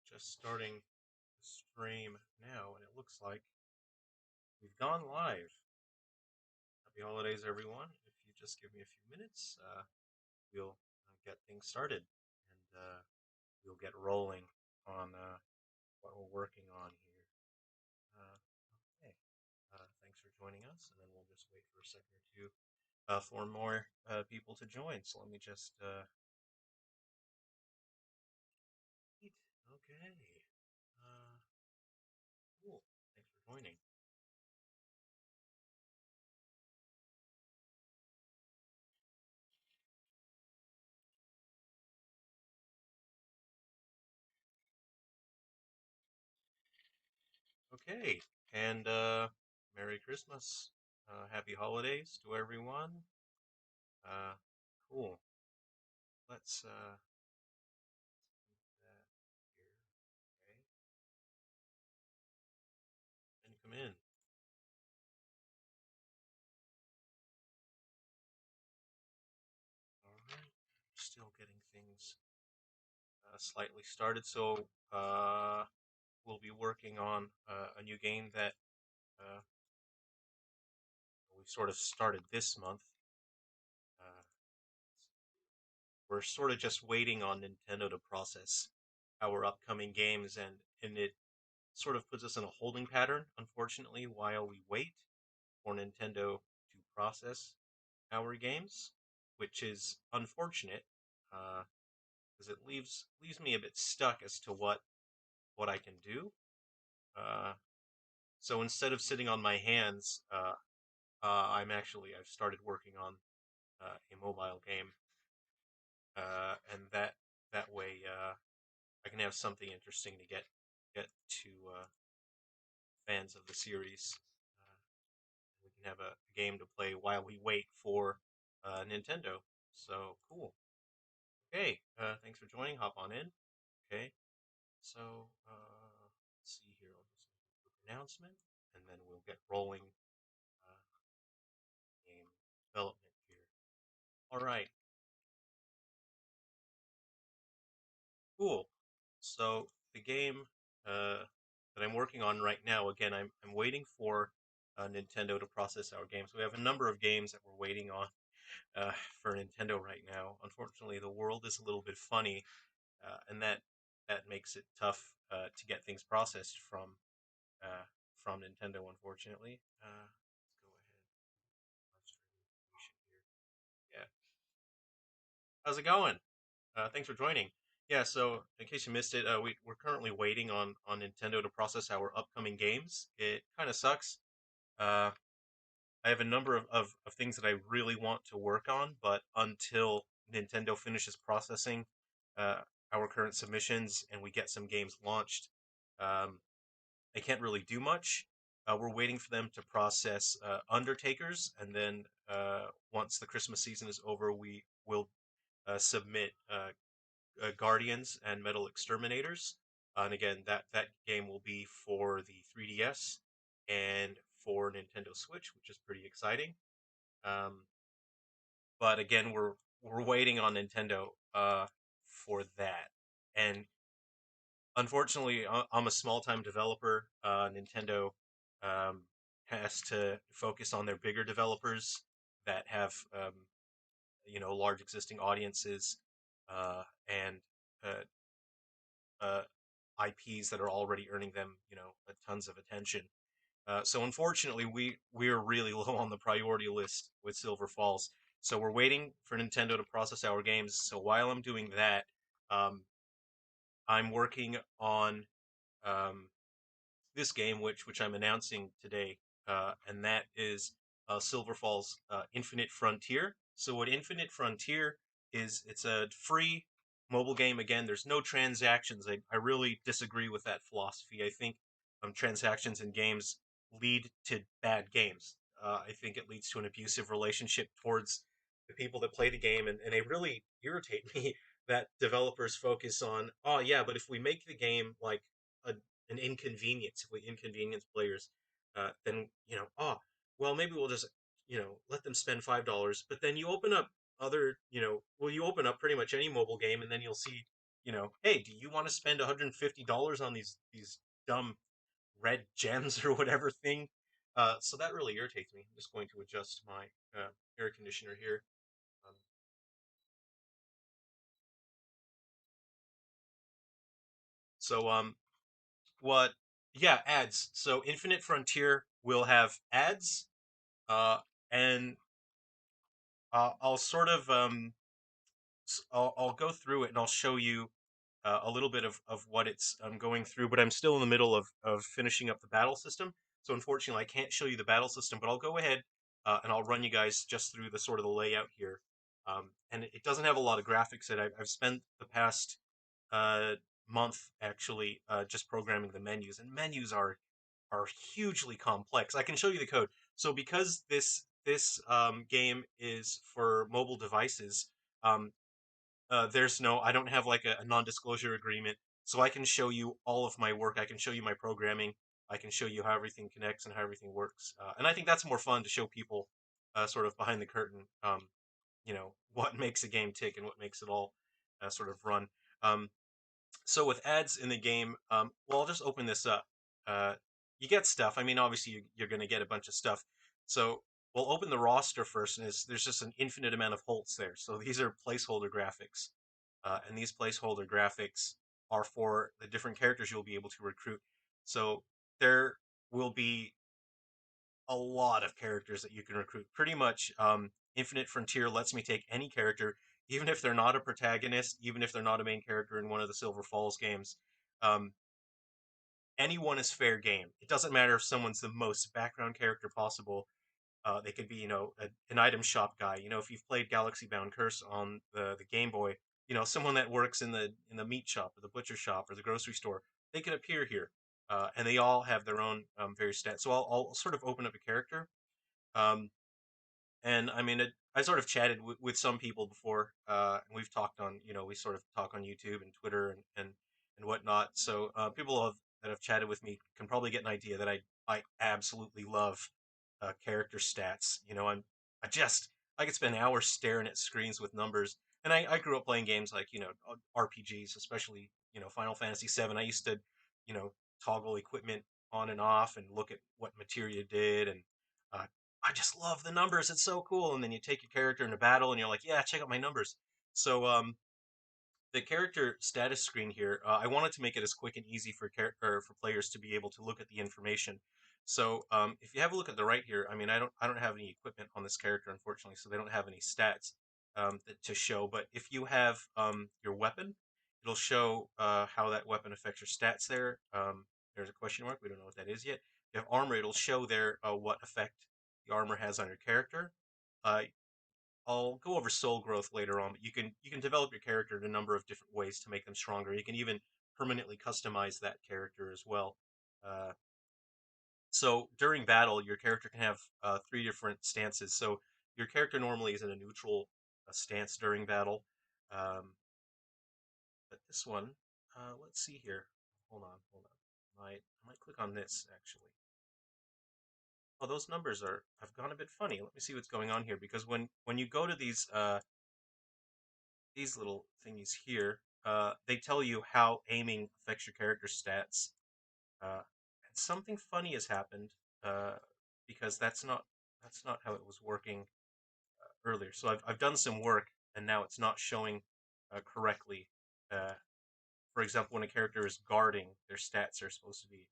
Just starting the stream now, and it looks like we've gone live. Happy holidays, everyone. If you just give me a few minutes, we'll get things started, and we'll get rolling on what we're working on here. Okay. Thanks for joining us, and then we'll just wait for a second or two for more people to join. So let me just. Okay. Uh, cool. Thanks for joining. Okay, and Merry Christmas, Happy Holidays to everyone. Uh, cool. Let's do that here. Okay, and come in. All right, still getting things slightly started. So we'll be working on a new game that uh, we sort of started this month. Uh, we're sort of just waiting on Nintendo to process our upcoming games, and it sort of puts us in a holding pattern, unfortunately, while we wait for Nintendo to process our games, which is unfortunate because it leaves me a bit stuck as to what I can do. Uh, so instead of sitting on my hands, I've started working on a mobile game, and that way I can have something interesting to get to fans of the series. Uh, we can have a game to play while we wait for Nintendo. So cool. Okay, thanks for joining. Hop on in. Okay, so let's see here. I'll just make a quick announcement, and then we'll get rolling game development here. All right, cool. So the game that I'm working on right now, again, I'm waiting for Nintendo to process our games. We have a number of games that we're waiting on for Nintendo right now. Unfortunately, the world is a little bit funny, and that makes it tough to get things processed uh, from Nintendo. Unfortunately, let's go ahead. Let's try here. Yeah, how's it going? Thanks for joining. Yeah, so in case you missed it, we're currently waiting on Nintendo to process our upcoming games. It kind of sucks. Uh, I have a number of things that I really want to work on, but until Nintendo finishes processing uh, our current submissions and we get some games launched, um, I can't really do much. We're waiting for them to process Undertakers, and then once the Christmas season is over, we will submit Guardians and Metal Exterminators. And again, that game will be for the 3DS and for Nintendo Switch, which is pretty exciting. Um, but again, we're waiting on Nintendo for that. And unfortunately, I'm a small time developer. Nintendo um, has to focus on their bigger developers that have large existing audiences and IPs that are already earning them tons of attention. So unfortunately, we're really low on the priority list with Silver Falls. So we're waiting for Nintendo to process our games. So while I'm doing that, um, I'm working on um, this game, which I'm announcing today, and that is Silver Falls Infinite Frontier. So what Infinite Frontier is, it's a free mobile game. Again, there's no transactions. I really disagree with that philosophy. I think transactions in games lead to bad games. I think it leads to an abusive relationship towards the people that play the game, and they really irritate me that developers focus on, oh yeah, but if we make the game like a an inconvenience if we inconvenience players then well maybe we'll just let them spend $5, but then you open up other, well, you open up pretty much any mobile game and then you'll see hey, do you want to spend $150 on these dumb red gems or whatever thing? So that really irritates me. I'm just going to adjust my air conditioner here. Um, so what? Yeah, ads. So Infinite Frontier will have ads, uh, and I'll sort of I'll go through it and I'll show you a little bit of what it's going through, but I'm still in the middle of finishing up the battle system. So unfortunately, I can't show you the battle system, but I'll go ahead and I'll run you guys just through the sort of the layout here. And it doesn't have a lot of graphics. I've spent the past uh, month actually just programming the menus, and menus are hugely complex. I can show you the code. So because this game is for mobile devices, um, there's no, I don't have like a non-disclosure agreement, so I can show you all of my work. I can show you my programming. I can show you how everything connects and how everything works. And I think that's more fun to show people, sort of behind the curtain, what makes a game tick and what makes it all sort of run. Um, so with ads in the game, well, I'll just open this up. Uh, you get stuff. I mean, obviously you're going to get a bunch of stuff. So we'll open the roster first, and there's just an infinite amount of holds there. So these are placeholder graphics, and these placeholder graphics are for the different characters you'll be able to recruit. So there will be a lot of characters that you can recruit. Pretty much, Infinite Frontier lets me take any character, even if they're not a protagonist, even if they're not a main character in one of the Silver Falls games. Um, Anyone is fair game. It doesn't matter if someone's the most background character possible. They could be, an item shop guy. If you've played Galaxy Bound Curse on the Game Boy, someone that works in the meat shop or the butcher shop or the grocery store, they could appear here, and they all have their own various stats. So I'll sort of open up a character. Um, and I mean, I sort of chatted with some people before, and we've talked on, we sort of talk on YouTube and Twitter and whatnot. So people that have chatted with me can probably get an idea that I absolutely love character stats. I just I could spend hours staring at screens with numbers, and I grew up playing games like RPGs, especially Final Fantasy VII. I used to you know toggle equipment on and off and look at what materia did, and uh, I just love the numbers. It's so cool. And then you take your character into battle, and you're like, yeah, check out my numbers. So the character status screen here, I wanted to make it as quick and easy or for players to be able to look at the information. So if you have a look at the right here, I mean, I don't have any equipment on this character, unfortunately, so they don't have any stats to show. But if you have your weapon, it'll show how that weapon affects your stats there. There's a question mark. We don't know what that is yet. If you have armor, it'll show there what effect the armor has on your character. Uh, I'll go over soul growth later on, but you can develop your character in a number of different ways to make them stronger. You can even permanently customize that character as well. Uh, so during battle, your character can have three different stances. So your character normally is in a neutral stance during battle, um, but this one, let's see here. Hold on. I might click on this actually. Oh, those numbers have gone a bit funny. Let me see what's going on here because when you go to these little thingies here, they tell you how aiming affects your character stats. And something funny has happened uh, because that's not how it was working earlier. So I've done some work and now it's not showing correctly. Uh, for example, when a character is guarding, their stats are supposed to be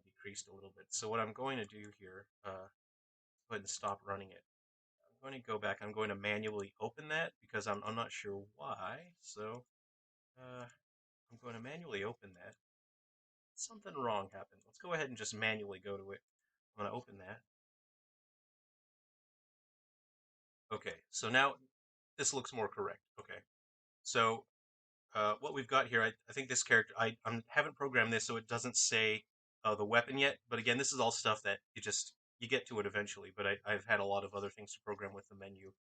decreased a little bit. So what I'm going to do here, go ahead and stop running it. I'm going to go back. I'm going to manually open that because I'm not sure why. So I'm going to manually open that. Something wrong happened. Let's go ahead and just manually go to it. I'm going to open that. Okay, so now this looks more correct. Okay, so what we've got here, I think this character, I haven't programmed this, so it doesn't say the weapon yet. But again, this is all stuff that you get to it eventually. But I've had a lot of other things to program with the menu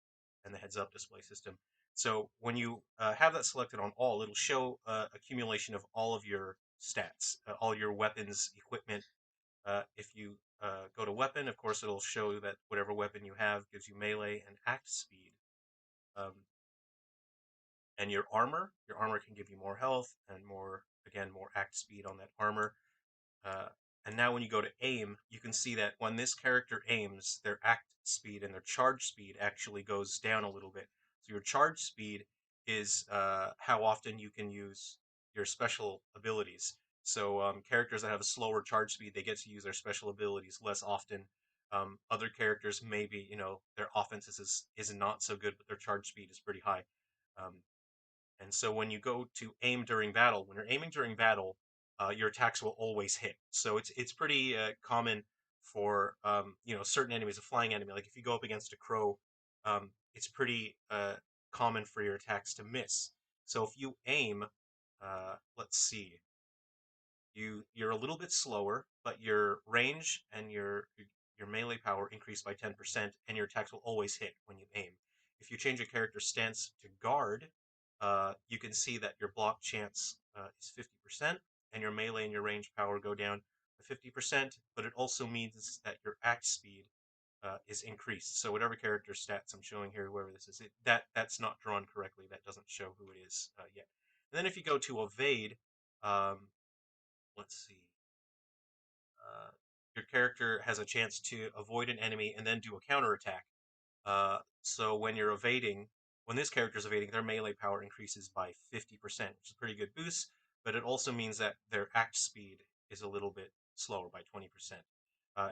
and the heads-up display system. So when you have that selected on all, it'll show accumulation of all of your stats, all your weapons, equipment. If you go to weapon, of course, it'll show that whatever weapon you have gives you melee and act speed. Um, And your armor can give you more health and more, again, more act speed on that armor. Uh, and now when you go to aim, you can see that when this character aims, their act speed and their charge speed actually goes down a little bit. So your charge speed is how often you can use your special abilities. So characters that have a slower charge speed, they get to use their special abilities less often. Other characters, maybe, their offense is not so good, but their charge speed is pretty high. Um, and so when you go to aim during battle, when you're aiming during battle, your attacks will always hit. So it's pretty common for certain enemies, a flying enemy. Like if you go up against a crow, it's pretty common for your attacks to miss. So if you aim, let's see, you're a little bit slower, but your range and your melee power increase by 10%, and your attacks will always hit when you aim. If you change a character's stance to guard, you can see that your block chance is 50%, and your melee and your range power go down to 50%, but it also means that your act speed is increased. So whatever character stats I'm showing here, whoever this is, that's not drawn correctly. That doesn't show who it is yet. And then if you go to evade, um, let's see. Your character has a chance to avoid an enemy and then do a counterattack. So when this character is evading, their melee power increases by 50%, which is a pretty good boost, but it also means that their act speed is a little bit slower by 20%.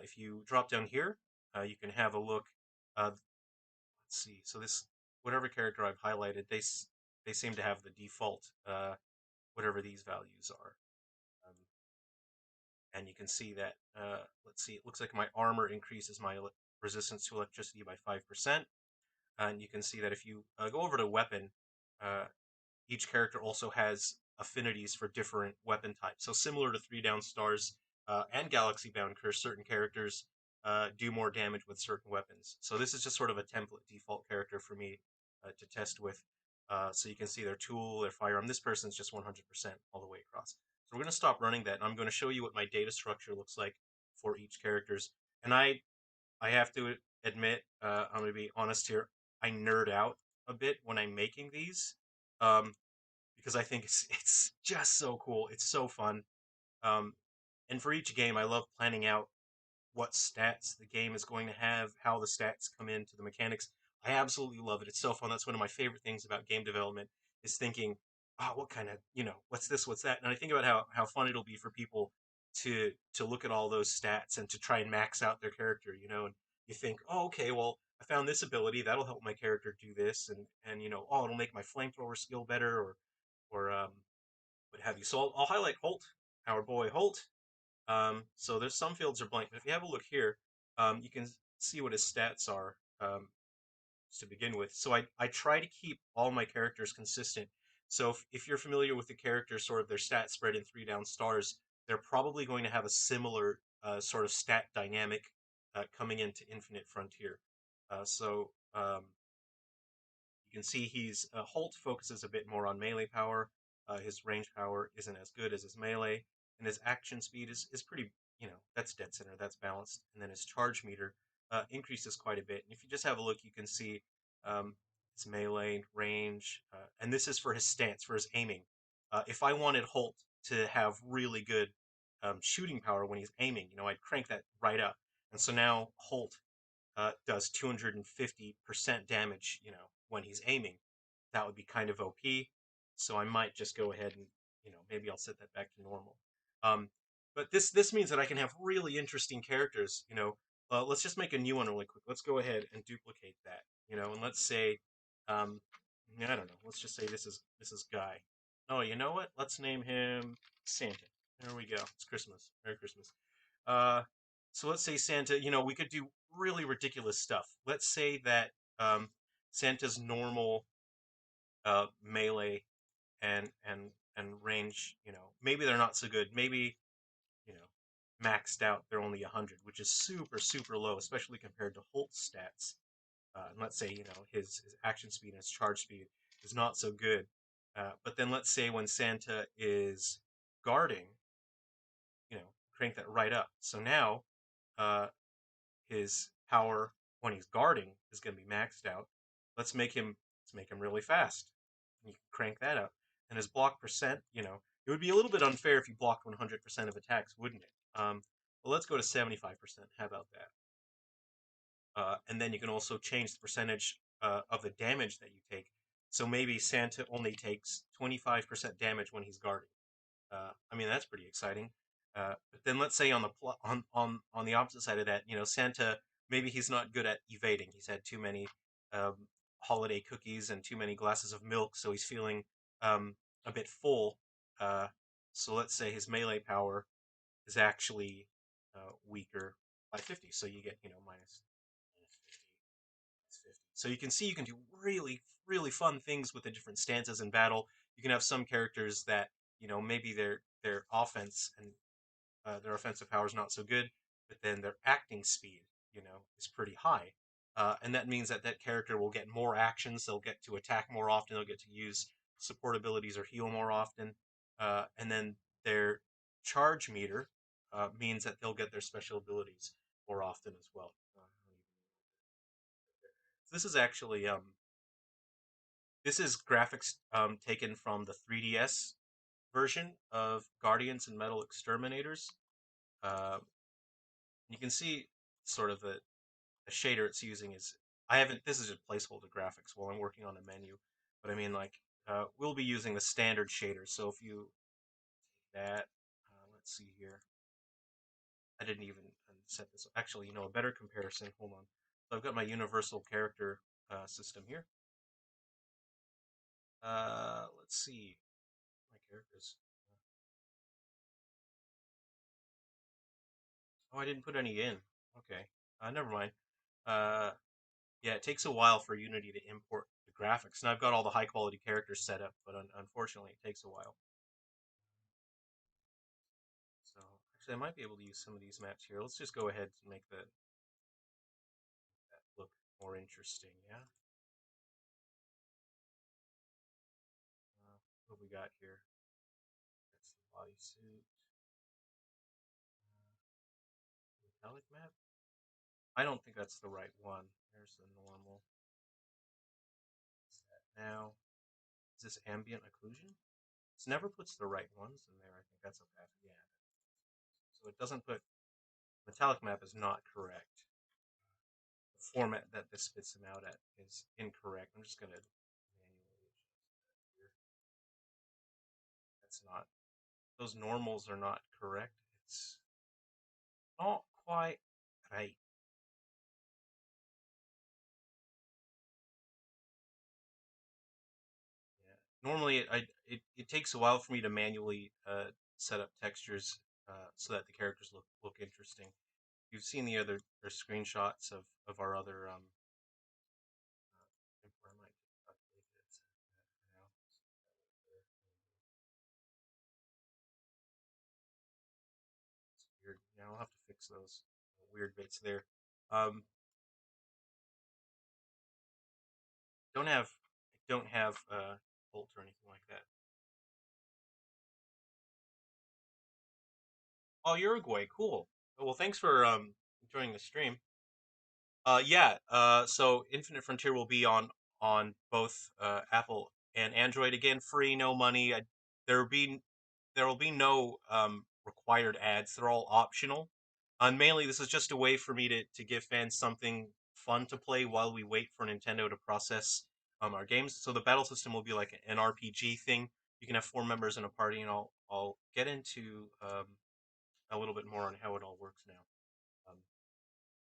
If you drop down here, you can have a look. Let's see. So whatever character I've highlighted, they seem to have the default, whatever these values are. Um, and you can see that, let's see, it looks like my armor increases my resistance to electricity by 5%. And you can see that if you go over to weapon, uh, each character also has affinities for different weapon types. So similar to Three Down Stars and Galaxy Bound Curse, certain characters do more damage with certain weapons. So this is just sort of a template default character for me to test with. So you can see their tool, their firearm. This person's just 100% all the way across. So we're going to stop running that, and I'm going to show you what my data structure looks like for each characters. And I have to admit, I'm going to be honest here, I nerd out a bit when I'm making these. Um, because I think it's just so cool. It's so fun. Um, and for each game, I love planning out what stats the game is going to have, how the stats come into the mechanics. I absolutely love it. It's so fun. That's one of my favorite things about game development is thinking, oh, what kind of, what's this, what's that? And I think about how fun it'll be for people to look at all those stats and to try and max out their character, and you think, oh, okay, well, I found this ability that'll help my character do this, and oh, it'll make my flamethrower skill better, or what have you. So I'll highlight Holt, our boy Holt. So there's some fields are blank, but if you have a look here, you can see what his stats are to begin with. So I try to keep all my characters consistent. So if you're familiar with the characters, sort of their stat spread in Three Down Stars, they're probably going to have a similar sort of stat dynamic coming into Infinite Frontier. So you can see Holt focuses a bit more on melee power. His range power isn't as good as his melee, and his action speed is pretty. That's dead center, that's balanced, and then his charge meter increases quite a bit. And if you just have a look, you can see um, his melee range, and this is for his stance, for his aiming. If I wanted Holt to have really good shooting power when he's aiming, I'd crank that right up. And so now Holt does 250% damage, when he's aiming. That would be kind of OP. So I might just go ahead and, maybe I'll set that back to normal. Um, but this means that I can have really interesting characters. Let's just make a new one really quick. Let's go ahead and duplicate that. And let's say, um, I don't know. Let's just say this is Guy. Oh, you know what? Let's name him Santa. There we go. It's Christmas. Merry Christmas. Uh, so let's say Santa, we could do really ridiculous stuff. Let's say that Santa's normal melee and range, maybe they're not so good. Maybe, you know, maxed out they're only 100, which is super, super low, especially compared to Holt's stats. And let's say, his action speed and his charge speed is not so good. But then let's say when Santa is guarding, crank that right up. So now uh, his power when he's guarding is going to be maxed out. Let's make him really fast. You can crank that up. And his block percent, it would be a little bit unfair if you blocked 100% of attacks, wouldn't it? Well, let's go to 75%. How about that? And then you can also change the percentage of the damage that you take. So maybe Santa only takes 25% damage when he's guarding. I mean, that's pretty exciting. But then let's say on the on the opposite side of that, Santa, maybe he's not good at evading. He's had too many um, holiday cookies and too many glasses of milk, so he's feeling um, a bit full. Uh, so let's say his melee power is actually weaker by 50. So you get minus 50, minus 50. So you can see you can do really really fun things with the different stances in battle. You can have some characters that maybe their offense and their offensive power is not so good, but then their acting speed, is pretty high. And that means that that character will get more actions. They'll get to attack more often. They'll get to use support abilities or heal more often. And then their charge meter means that they'll get their special abilities more often as well. So this is graphics taken from the 3DS version of Guardians and Metal Exterminators. Uh, you can see sort of the shader it's using is I haven't. This is just placeholder graphics while I'm working on a menu, but I mean like we'll be using the standard shader. So if you that, let's see here. I didn't even set this. Actually, a better comparison. Hold on. So I've got my universal character system here. Let's see my characters. Oh, I didn't put any in. Okay, never mind. Uh, Yeah, it takes a while for Unity to import the graphics, and I've got all the high quality characters set up, but unfortunately, it takes a while. So actually, I might be able to use some of these maps here. Let's just go ahead and make that look more interesting. Yeah. What we got here? That's the bodysuit. Metallic map. I don't think that's the right one. There's the normal. What's that now? Is this ambient occlusion? It never puts the right ones in there. I think that's a bad. Yeah. So it doesn't put metallic map is not correct. The format that this spits them out at is incorrect. I'm just going to manually adjust that here. That's not, those normals are not correct. It's not quite right. Yeah. Normally, it takes a while for me to manually set up textures so that the characters look interesting. You've seen the other or screenshots of our other I might update it now. It's weird. Yeah, I'll have to fix those weird bits there. Um, don't have don't have Bolt or anything like that. Oh, Uruguay, cool. Well, thanks for joining the stream. Yeah. So Infinite Frontier will be on both Apple and Android again, free, no money. There will be there will be no required ads. They're all optional. And mainly, this is just a way for me to give fans something fun to play while we wait for Nintendo to process our games. So the battle system will be like an RPG thing. You can have four members in a party, and I'll get into a little bit more on how it all works now. Um,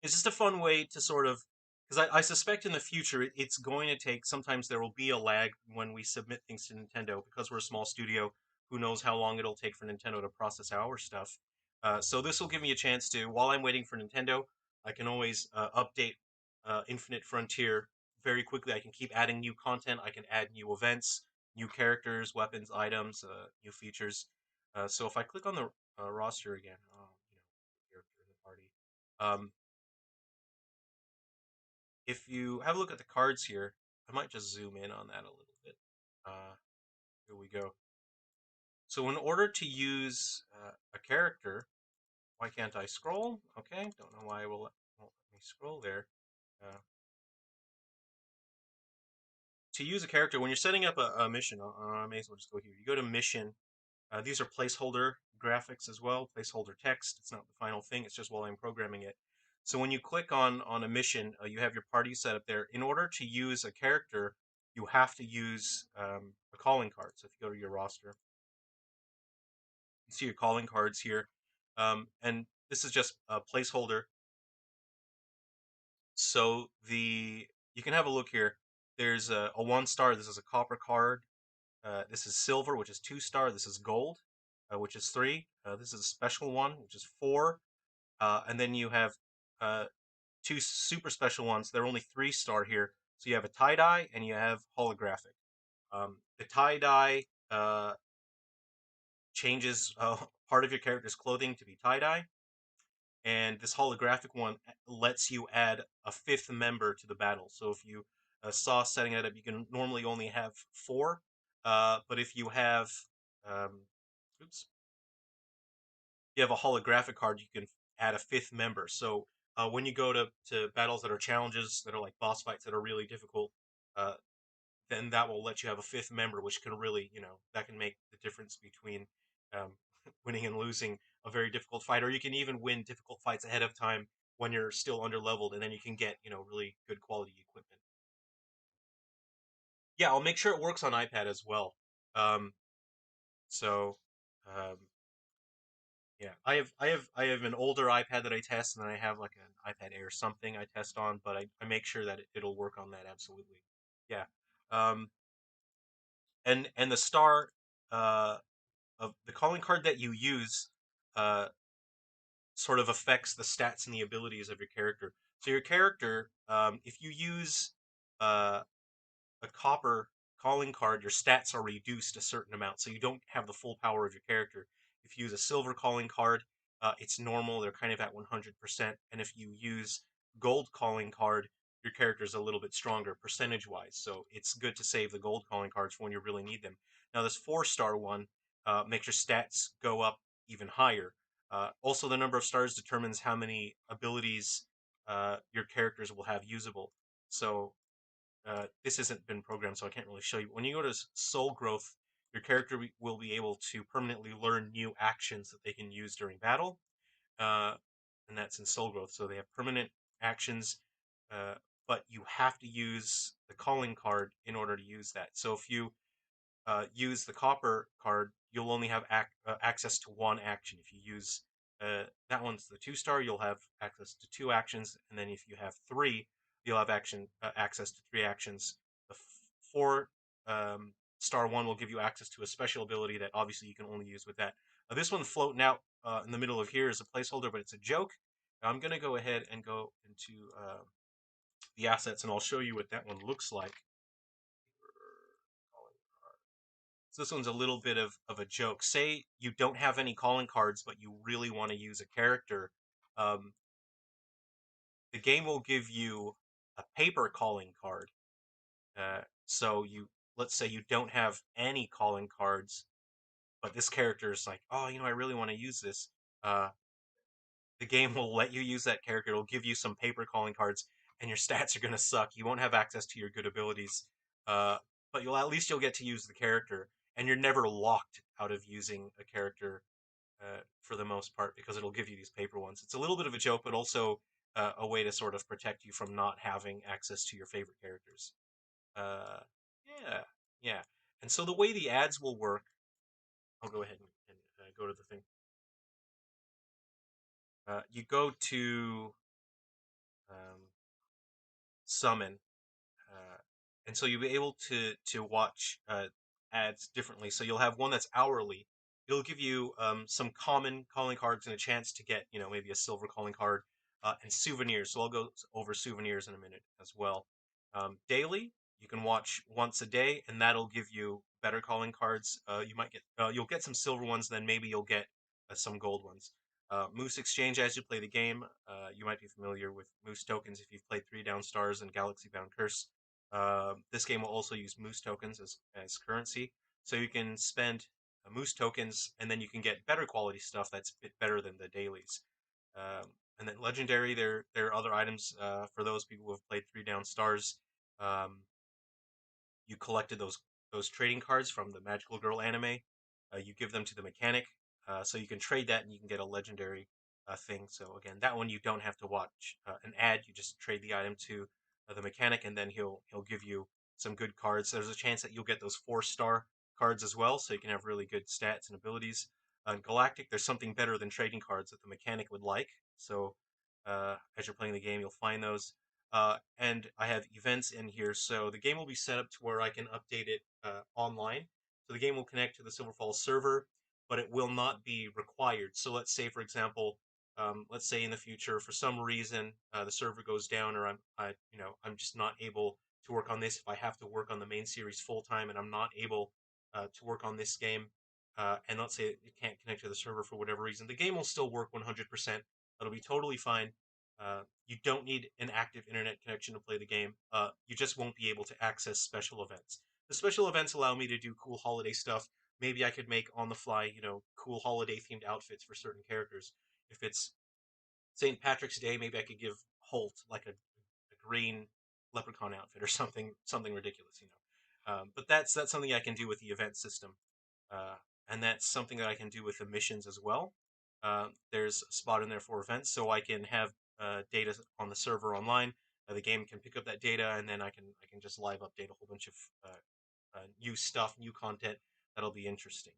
it's just a fun way to sort of because I suspect in the future it's going to take sometimes there will be a lag when we submit things to Nintendo because we're a small studio. Who knows how long it'll take for Nintendo to process our stuff. So this will give me a chance to, while I'm waiting for Nintendo, I can always update Infinite Frontier very quickly. I can keep adding new content. I can add new events, new characters, weapons, items, new features. So if I click on the roster again, character in the party. If you have a look at the cards here, I might just zoom in on that a little bit. Uh, Here we go. So in order to use a character, why can't I scroll? Okay, don't know why it won't let me scroll there. Uh, to use a character when you're setting up a mission. I may as well just go here. You go to mission. These are placeholder graphics as well, placeholder text. It's not the final thing. It's just while I'm programming it. So when you click on a mission, you have your party set up there. In order to use a character, you have to use a calling card. So if you go to your roster, you see your calling cards here, and this is just a placeholder. So the you can have a look here. There's a 1 star. This is a copper card. This is silver, which is 2 star. This is gold, which is 3. This is a special one, which is 4. And then you have uh, 2 super special ones. They're only 3 star here. So you have a tie dye and you have holographic. The tie dye changes part of your character's clothing to be tie dye, and this holographic one lets you add a 5th member to the battle. So if you saw setting it up, you can normally only have 4, but if you have, um, oops, you have a holographic card, you can add a 5th member. So when you go to battles that are challenges, that are like boss fights that are really difficult, uh, then that will let you have a 5th member, which can really, that can make the difference between um, winning and losing a very difficult fight. Or you can even win difficult fights ahead of time when you're still under leveled, and then you can get, really good quality equipment. Yeah, I'll make sure it works on iPad as well. Um, so, um, yeah, I have an older iPad that I test, and then I have like an iPad Air something I test on, but I make sure that it'll work on that absolutely. Yeah. Um, and the star uh, of the calling card that you use uh, sort of affects the stats and the abilities of your character. So your character, if you use uh, a copper calling card, your stats are reduced a certain amount, so you don't have the full power of your character. If you use a silver calling card, it's normal; they're kind of at 100%. And if you use gold calling card, your character is a little bit stronger percentage-wise. So it's good to save the gold calling cards for when you really need them. Now this 4 star one makes your stats go up even higher. Also, the number of stars determines how many abilities your characters will have usable. So this hasn't been programmed, so I can't really show you. When you go to soul growth, your character will be able to permanently learn new actions that they can use during battle, uh, and that's in soul growth. So they have permanent actions, uh, but you have to use the calling card in order to use that. So if you use the copper card, you'll only have access to one action. If you use that one's the 2 star, you'll have access to 2 actions, and then if you have 3, you'll have access to 3 actions. The 4 star one will give you access to a special ability that obviously you can only use with that. This one floating out in the middle of here is a placeholder, but it's a joke. I'm going to go ahead and go into the assets, and I'll show you what that one looks like. So this one's a little bit of a joke. Say you don't have any calling cards, but you really want to use a character. Um, the game will give you a paper calling card. So let's say you don't have any calling cards, but this character is like, oh, I really want to use this. Uh, the game will let you use that character. It'll give you some paper calling cards, and your stats are gonna suck. You won't have access to your good abilities, uh, but at least you'll get to use the character, and you're never locked out of using a character for the most part because it'll give you these paper ones. It's a little bit of a joke, but also a way to sort of protect you from not having access to your favorite characters. Uh, yeah, yeah. And so the way the ads will work, I'll go ahead and go to the thing. You go to um, summon, uh, and so you'll be able to watch ads differently. So you'll have one that's hourly. It'll give you some common calling cards and a chance to get maybe a silver calling card and souvenirs. So I'll go over souvenirs in a minute as well. Daily, you can watch once a day, and that'll give you better calling cards. You'll get some silver ones, then maybe you'll get some gold ones. Moose Exchange, as you play the game, you might be familiar with Moose tokens if you've played Three Down Stars and Galaxy Bound Curse. This game will also use Moose tokens as currency, so you can spend Moose tokens, and then you can get better quality stuff that's a bit better than the dailies. And then Legendary, there are other items for those people who have played Three Down Stars. Um, you collected those trading cards from the Magical Girl anime. You give them to the mechanic, so you can trade that and you can get a legendary thing. So again, that one you don't have to watch an ad. You just trade the item to the mechanic, and then he'll give you some good cards. There's a chance that you'll get those 4-star cards as well, so you can have really good stats and abilities. In Galactic, there's something better than trading cards that the mechanic would like. So as you're playing the game, you'll find those. And I have events in here, so the game will be set up to where I can update it online. So the game will connect to the Silver Falls server, but it will not be required. So let's say, for example, let's say in the future, for some reason, the server goes down, or I'm just not able to work on this. If I have to work on the main series full time, and I'm not able to work on this game, and let's say it can't connect to the server for whatever reason, the game will still work 100%. It'll be totally fine. You don't need an active internet connection to play the game. You just won't be able to access special events. The special events allow me to do cool holiday stuff. Maybe I could make on the fly, cool holiday themed outfits for certain characters. If it's St. Patrick's Day, maybe I could give Holt like a green leprechaun outfit or something ridiculous, but that's something I can do with the event system, uh, and that's something that I can do with the missions as well. There's a spot in there for events, so I can have data on the server online. The game can pick up that data, and then I can just live update a whole bunch of new stuff, new content that'll be interesting.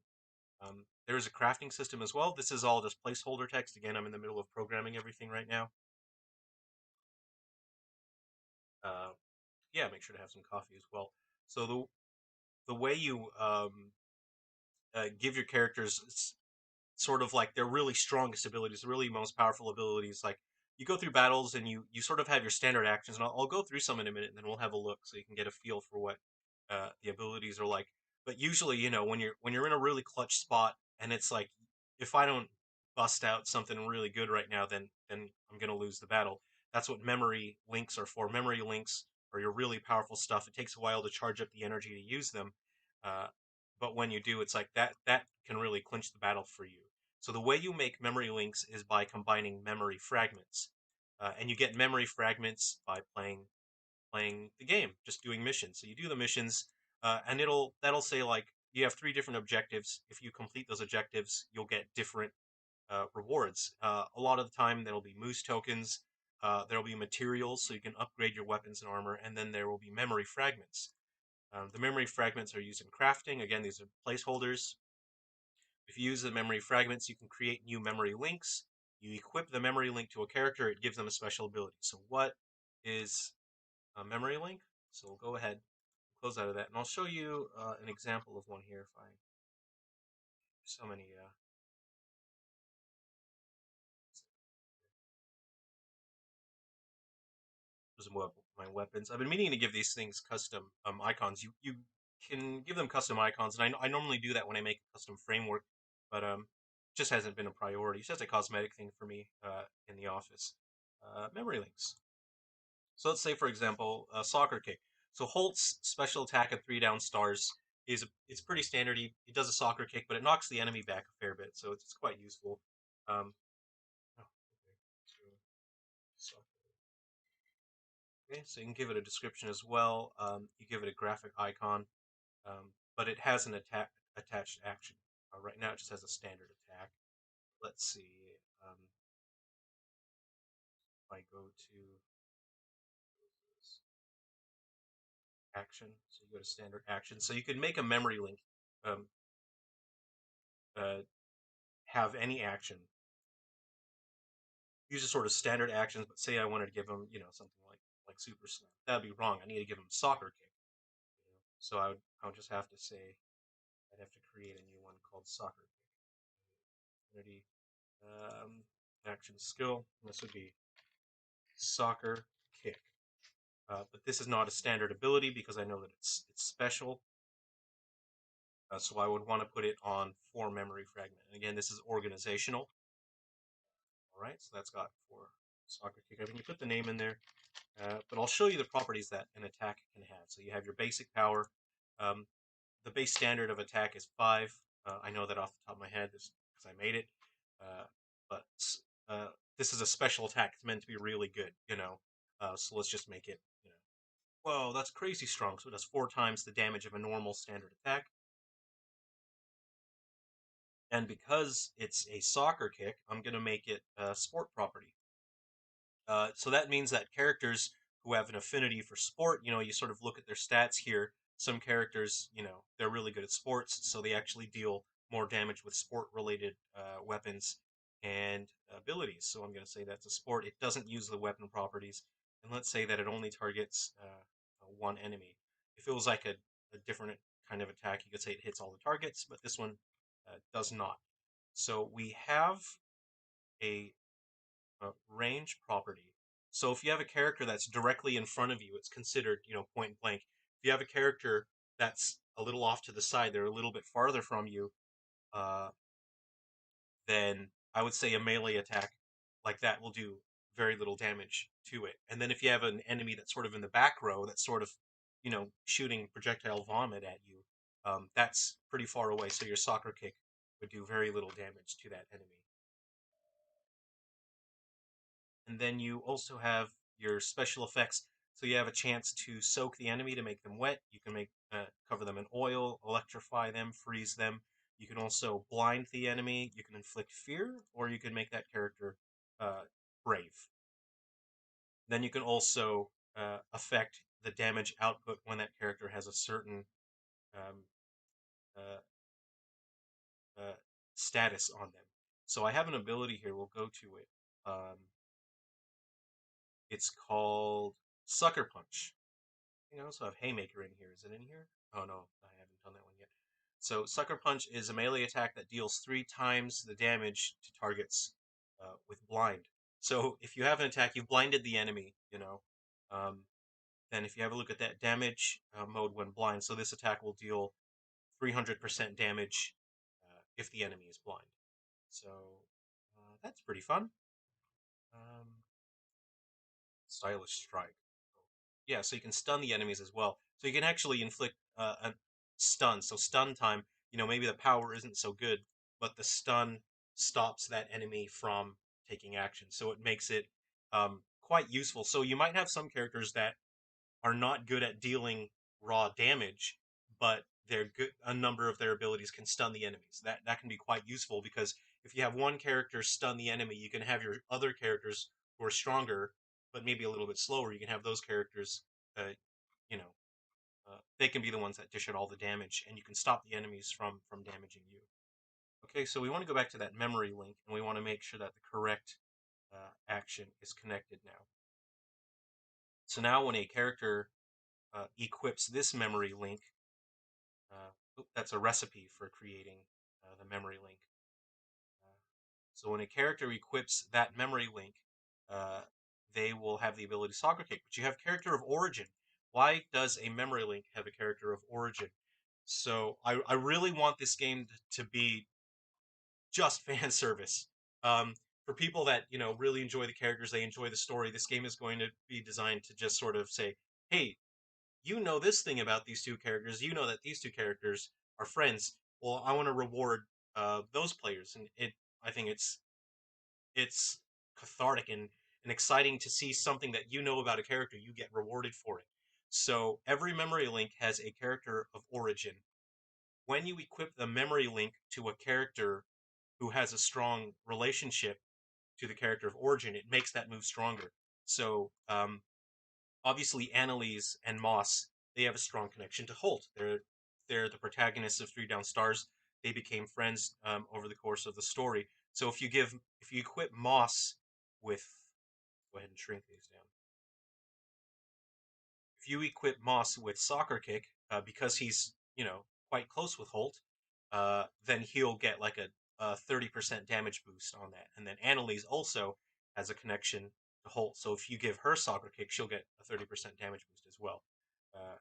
There's a crafting system as well. This is all just placeholder text. Again, I'm in the middle of programming everything right now. Uh, yeah, make sure to have some coffee as well. So the way you give your characters sort of like their really strongest abilities, the really most powerful abilities. Like you go through battles and you sort of have your standard actions, and I'll go through some in a minute, and then we'll have a look so you can get a feel for what the abilities are like. But usually, when you're in a really clutch spot, and it's like if I don't bust out something really good right now, then I'm gonna lose the battle. That's what memory links are for. Memory links are your really powerful stuff. It takes a while to charge up the energy to use them, uh, but when you do, it's like that can really clinch the battle for you. So the way you make memory links is by combining memory fragments, and you get memory fragments by playing the game, just doing missions. So you do the missions, and that'll say like you have 3 different objectives. If you complete those objectives, you'll get different rewards. A lot of the time, there'll be moose tokens. There'll be materials, so you can upgrade your weapons and armor, and then there will be memory fragments. The memory fragments are used in crafting. Again, these are placeholders. If you use the memory fragments, you can create new memory links. You equip the memory link to a character, it gives them a special ability. So what is a memory link? So we'll go ahead, close out of that, and I'll show you an example of one here. If I so many my weapons. I've been meaning to give these things custom icons. You can give them custom icons, and I normally do that when I make a custom framework, but just hasn't been a priority. It's just a cosmetic thing for me in the office. Memory links. So let's say, for example, a soccer kick. So Holt's special attack at 3 down stars it's pretty standard. He does a soccer kick, but it knocks the enemy back a fair bit, so it's quite useful. Um, oh, okay. So, okay, so you can give it a description as well. You give it a graphic icon, but it has an attached action. Right now, it just has a standard attack. Let's see. If I go to action, so you go to standard action. So you can make a memory link. Um, uh, have any action. Use a sort of standard actions, but say I wanted to give him, something like super slam. That'd be wrong. I need to give him soccer kick. So I would just have to say I'd have to create a new one called soccer kick. Unity action skill. This would be soccer kick. But this is not a standard ability because I know that it's special. So I would want to put it on 4 memory fragment. And again, this is organizational. All right, so that's got 4 soccer kick. I mean, you put the name in there. But I'll show you the properties that an attack can have. So you have your basic power. Um, the base standard of attack is 5. I know that off the top of my head because I made it. Uh, but this is a special attack. It's meant to be really good, So let's just make it, Whoa, that's crazy strong. So it does 4 times the damage of a normal standard attack. And because it's a soccer kick, I'm going to make it a sport property. So that means that characters who have an affinity for sport, you sort of look at their stats here. Some characters, they're really good at sports, so they actually deal more damage with sport-related weapons and abilities. So I'm going to say that's a sport. It doesn't use the weapon properties, and let's say that it only targets one enemy. If it was like a different kind of attack, you could say it hits all the targets, but this one does not. So we have a range property. So if you have a character that's directly in front of you, it's considered, point blank. If you have a character that's a little off to the side, they're a little bit farther from you, uh, then I would say a melee attack like that will do very little damage to it. And then if you have an enemy that's sort of in the back row, that's sort of, shooting projectile vomit at you, that's pretty far away. So your soccer kick would do very little damage to that enemy. And then you also have your special effects. So you have a chance to soak the enemy to make them wet. You can make cover them in oil, electrify them, freeze them. You can also blind the enemy. You can inflict fear, or you can make that character brave. Then you can also affect the damage output when that character has a certain um, uh, uh, status on them. So I have an ability here. We'll go to it. It's called Sucker Punch. I think I also have Haymaker in here. Is it in here? Oh no, I haven't done that one yet. So Sucker Punch is a melee attack that deals 3 times the damage to targets with blind. So if you have an attack, you've blinded the enemy, um, then if you have a look at that damage mode when blind, so this attack will deal 300% damage if the enemy is blind. So that's pretty fun. Um, Stylish Strike. Yeah, so you can stun the enemies as well. So you can actually inflict a stun. So stun time, maybe the power isn't so good, but the stun stops that enemy from taking action. So it makes it quite useful. So you might have some characters that are not good at dealing raw damage, but they're good. A number of their abilities can stun the enemies. That can be quite useful because if you have one character stun the enemy, you can have your other characters who are stronger, but maybe a little bit slower. You can have those characters, you know, they can be the ones that dish out all the damage, and you can stop the enemies from damaging you. Okay, so we want to go back to that memory link, and we want to make sure that the correct action is connected now. So now when a character equips this memory link, that's a recipe for creating the memory link. Uh, so when a character equips that memory link, uh, they will have the ability Soccer Kick. But you have character of origin. Why does a memory link have a character of origin? So I really want this game to be just fan service. For people that really enjoy the characters, they enjoy the story. This game is going to be designed to just sort of say, "Hey, you know this thing about these two characters. You know that these two characters are friends. Well, I want to reward those players." And I think it's cathartic and exciting to see something that you know about a character. You get rewarded for it. So every memory link has a character of origin. When you equip the memory link to a character who has a strong relationship to the character of origin, it makes that move stronger. So obviously Annalise and Moss, they have a strong connection to Holt. They're the protagonists of Three Down Stars. They became friends over the course of the story. So if you equip Moss with, go ahead and shrink these down. If you equip Moss with Soccer Kick, because he's quite close with Holt, then he'll get like a 30% damage boost on that. And then Annalise also has a connection to Holt, so if you give her Soccer Kick, she'll get a 30% damage boost as well. Uh,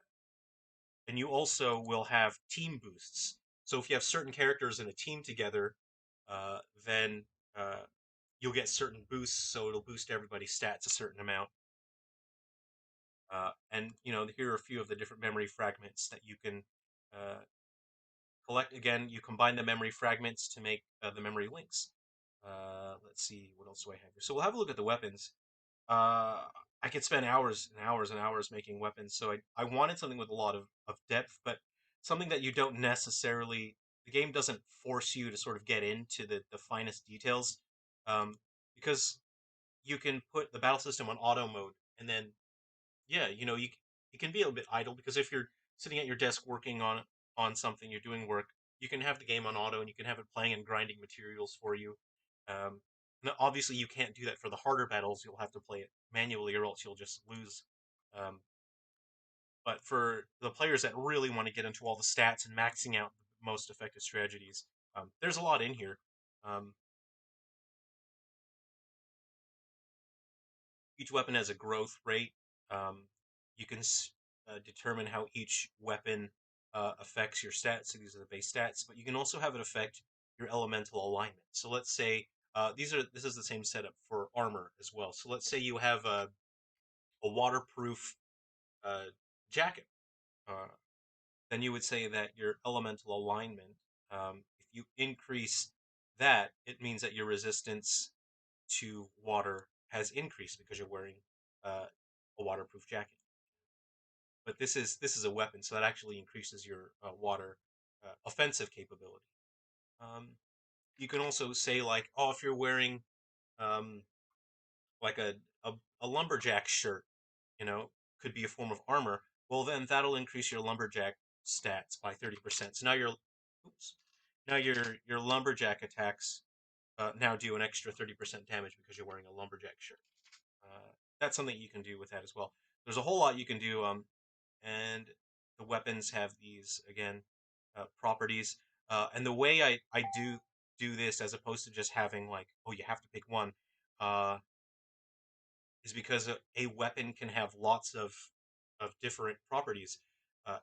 and you also will have team boosts. So if you have certain characters in a team together, then uh, you'll get certain boosts. So it'll boost everybody's stats a certain amount. And here are a few of the different memory fragments that you can collect. Again, you combine the memory fragments to make the memory links. Let's see, what else do I have here? So we'll have a look at the weapons. Uh, I could spend hours and hours and hours making weapons. So I wanted something with a lot of depth, but something that you don't necessarily, the game doesn't force you to sort of get into the finest details. Um, because you can put the battle system on auto mode, and then yeah, it can be a little bit idle because if you're sitting at your desk working on something, you're doing work, you can have the game on auto and you can have it playing and grinding materials for you. Um, now, obviously, you can't do that for the harder battles. You'll have to play it manually, or else you'll just lose. Um, but for the players that really want to get into all the stats and maxing out the most effective strategies, there's a lot in here. Um, each weapon has a growth rate. Um, you can determine how each weapon affects your stats. So these are the base stats, but you can also have it affect your elemental alignment. So let's say this is the same setup for armor as well. So let's say you have a waterproof uh, jacket. Uh, then you would say that your elemental alignment, if you increase that, it means that your resistance to water has increased because you're wearing uh, a waterproof jacket. But this is a weapon, so that actually increases your water offensive capability. Um, you can also say like, oh, if you're wearing um, like a a lumberjack shirt, you know, could be a form of armor. Well, then that'll increase your lumberjack stats by 30%. So now oops, now your lumberjack attacks now do an extra 30% damage because you're wearing a lumberjack shirt. That's something you can do with that as well. There's a whole lot you can do, and the weapons have these again properties. And the way I do this, as opposed to just having like, oh, you have to pick one, uh, is because a weapon can have lots of different properties,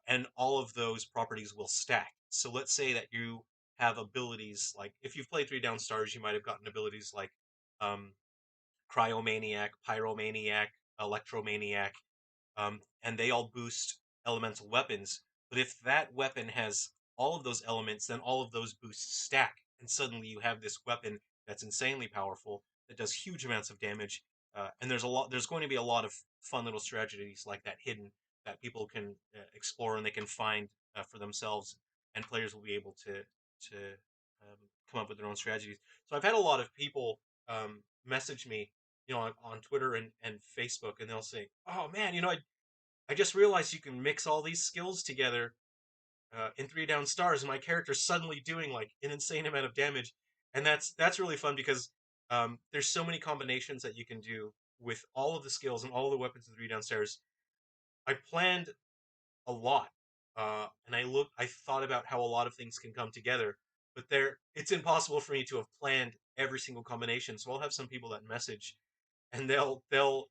and all of those properties will stack. So let's say that you have abilities like, if you've played Three Down Stars, you might have gotten abilities like um, Cryomaniac, Pyromaniac, Electromaniac, and they all boost elemental weapons. But if that weapon has all of those elements, then all of those boosts stack, and suddenly you have this weapon that's insanely powerful that does huge amounts of damage. And there's a lot. There's going to be a lot of fun little strategies like that hidden that people can explore and they can find for themselves, and players will be able to come up with their own strategies. So I've had a lot of people message me, on Twitter and Facebook, and they'll say, "Oh man, I just realized you can mix all these skills together in Three Down Stars, and my character's suddenly doing like an insane amount of damage." And that's really fun because there's so many combinations that you can do with all of the skills and all of the weapons in Three Down Stars. I planned a lot, and I thought about how a lot of things can come together, but it's impossible for me to have planned every single combination. So I'll have some people that message and they'll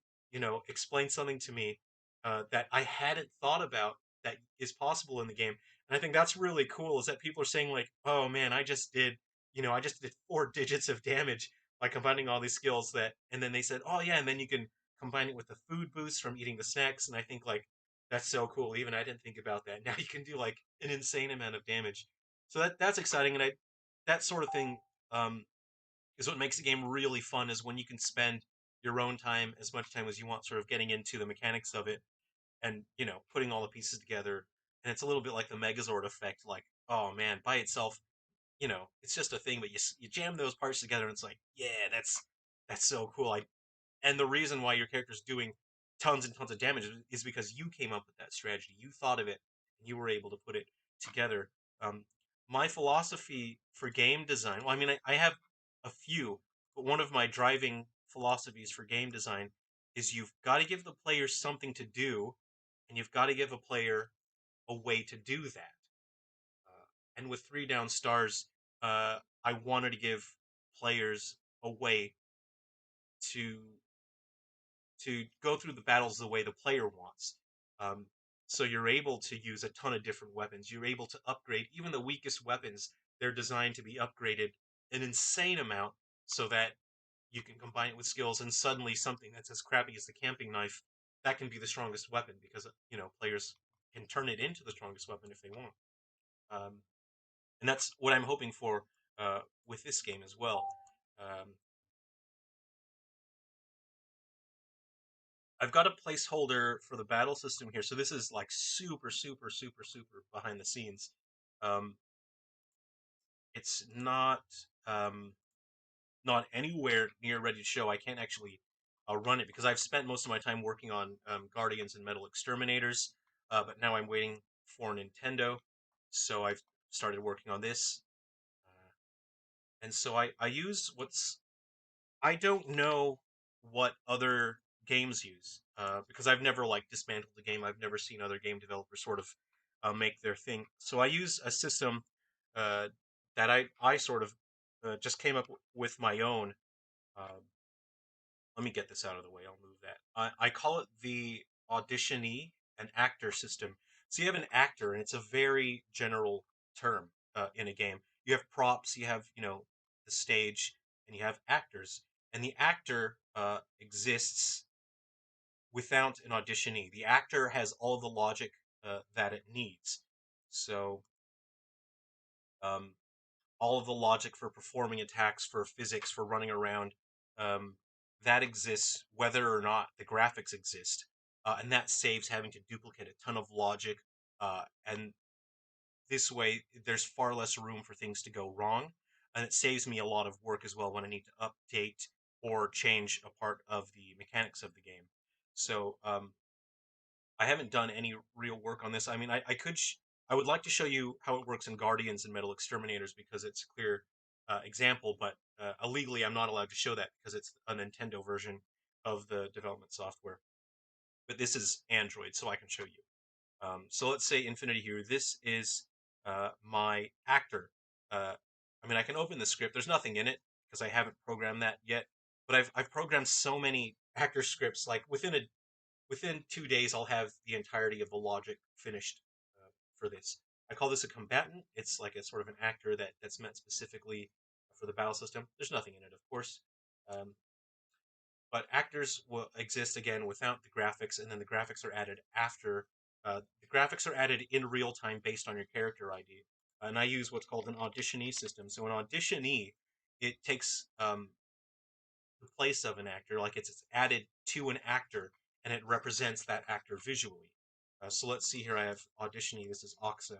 explain something to me that I hadn't thought about that is possible in the game. And I think that's really cool is that people are saying like, oh man, I just did 4 digits of damage by combining all these skills and then they said, oh yeah, and then you can combine it with the food boost from eating the snacks. And I think like, that's so cool. Even I didn't think about that. Now you can do like an insane amount of damage. So that's exciting. And that sort of thing, um, is what makes the game really fun is when you can spend your own time, as much time as you want, sort of getting into the mechanics of it and putting all the pieces together. And it's a little bit like the Megazord effect. Like, oh man, by itself, it's just a thing, but you jam those parts together, and it's like, yeah, that's so cool. And the reason why your character's doing tons and tons of damage is because you came up with that strategy. You thought of it, and you were able to put it together. Um, my philosophy for game design, well, I mean, I have a few, but one of my driving philosophies for game design is you've got to give the player something to do, and you've got to give a player a way to do that. And with Three Down Stars, I wanted to give players a way to go through the battles the way the player wants. Um, so you're able to use a ton of different weapons. You're able to upgrade even the weakest weapons. They're designed to be upgraded an insane amount so that you can combine it with skills, and suddenly something that's as crappy as the camping knife that can be the strongest weapon because players can turn it into the strongest weapon if they want. Um, and that's what I'm hoping for with this game as well. Um, I've got a placeholder for the battle system here. So this is like super, super, super, super behind the scenes. Um, it's um, not anywhere near ready to show. I can't actually run it because I've spent most of my time working on Guardians and Metal Exterminators, but now I'm waiting for Nintendo, so I've started working on this. And so I use what's I don't know what other games use because I've never like dismantled the game. I've never seen other game developers sort of make their thing. So I use a system uh, that I sort of just came up with my own. Uh, Let me get this out of the way. I'll move that. I call it the auditionee and actor system. So you have an actor, and it's a very general term in a game. You have props, you have the stage, and you have actors. And the actor exists without an auditionee. The actor has all the logic that it needs. So um, all of the logic for performing attacks, for physics, for running around, um, that exists whether or not the graphics exist. And that saves having to duplicate a ton of logic. And this way, there's far less room for things to go wrong. And it saves me a lot of work as well when I need to update or change a part of the mechanics of the game. So I haven't done any real work on this. I mean, I could I would like to show you how it works in Guardians and Metal Exterminators because it's a clear example, but illegally I'm not allowed to show that because it's a Nintendo version of the development software. But this is Android, so I can show you. So let's say Infinity Hero. This is my actor. I mean, I can open the script. There's nothing in it because I haven't programmed that yet. But I've programmed so many actor scripts. Like within 2 days, I'll have the entirety of the logic finished for this. I call this a combatant. It's like a sort of an actor that's meant specifically for the battle system. There's nothing in it, of course. Um, but actors will exist again without the graphics, and then the graphics are added after. The graphics are added in real time based on your character ID. And I use what's called an auditionee system. So an auditionee, it takes the place of an actor, like it's added to an actor, and it represents that actor visually. So let's see here. I have auditionee. This is Oxa,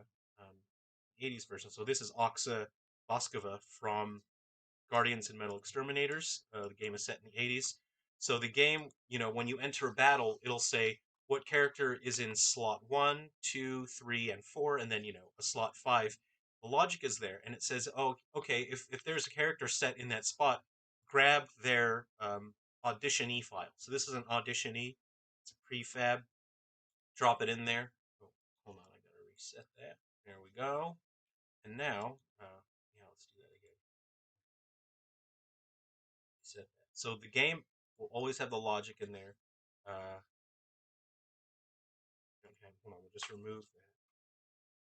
80s version. So this is Oxa Boskova from Guardians and Metal Exterminators. The game is set in the 80s. So the game, when you enter a battle, it'll say what character is in slot 1, 2, 3, and 4, and then, a slot 5. The logic is there, and it says, oh, okay, if there's a character set in that spot, grab their auditionee file. So this is an auditionee. It's a prefab. Drop it in there. Oh, hold on, I gotta reset that. There we go. And now, yeah, let's do that again. Reset that. So the game will always have the logic in there. Okay, hold on, we'll just remove that.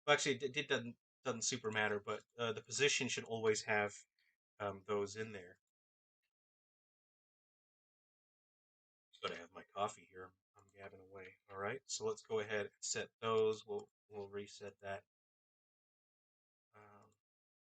Well, actually, it doesn't super matter, but the position should always have those in there. Just gotta have my coffee here. I'm gabbing away. All right, so let's go ahead and set those. We'll reset that. Um,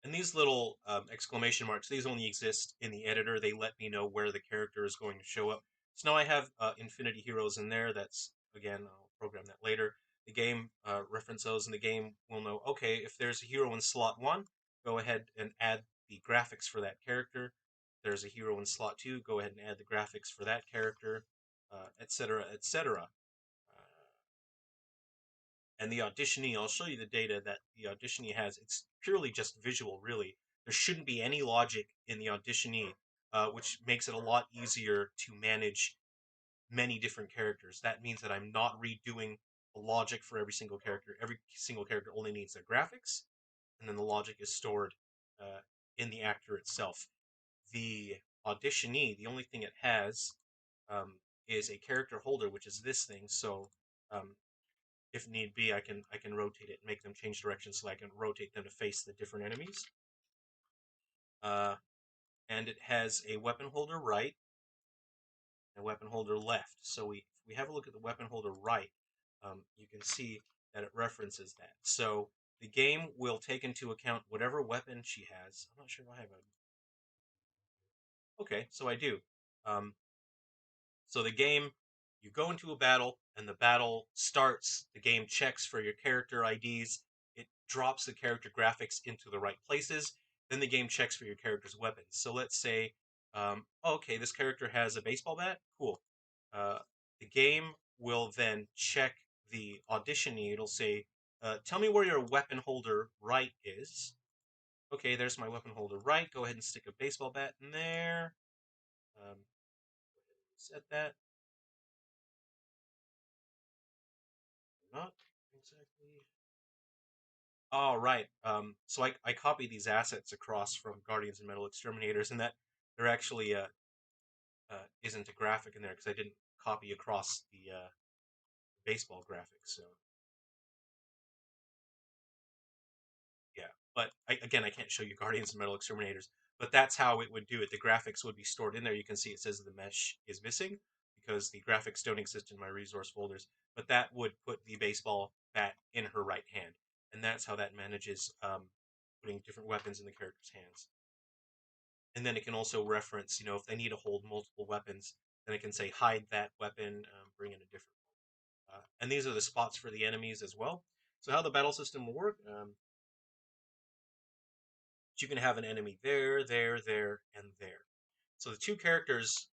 And these little exclamation marks, these only exist in the editor. They let me know where the character is going to show up. So now I have Infinity Heroes in there. That's, again, I'll program that later. The game reference those, and the game will know, okay, if there's a hero in slot 1, go ahead and add the graphics for that character. If there's a hero in slot 2, go ahead and add the graphics for that character, etc., etc. And the auditionee, I'll show you the data that the auditionee has. It's purely just visual, really. There shouldn't be any logic in the auditionee, which makes it a lot easier to manage many different characters. That means that I'm not redoing the logic for every single character. Every single character only needs their graphics, and then the logic is stored uh, in the actor itself. The auditionee, the only thing it has is a character holder, which is this thing. So um, if need be, I can rotate it and make them change direction so I can rotate them to face the different enemies. Uh, and it has a weapon holder right and a weapon holder left. So if we have a look at the weapon holder right, you can see that it references that. So the game will take into account whatever weapon she has. I'm not sure if I have a. Okay, so I do. Um, so the game, you go into a battle, and the battle starts. The game checks for your character IDs. It drops the character graphics into the right places. Then the game checks for your character's weapons. So let's say, okay, this character has a baseball bat. Cool. Uh, the game will then check the auditioning. It'll say, tell me where your weapon holder right is. Okay, there's my weapon holder right. Go ahead and stick a baseball bat in there. Um, set that. Not exactly. Oh, right. So I copied these assets across from Guardians and Metal Exterminators, and that there actually isn't a graphic in there because I didn't copy across the baseball graphics. So yeah, but again, I can't show you Guardians and Metal Exterminators, but that's how it would do it. The graphics would be stored in there. You can see it says the mesh is missing because the graphics don't exist in my resource folders, but that would put the baseball bat in her right hand, and that's how that manages putting different weapons in the character's hands. And then it can also reference, if they need to hold multiple weapons, then it can say hide that weapon, bring in a different one. And these are the spots for the enemies as well. So how the battle system will work, you can have an enemy there, there, there, and there. So the two characters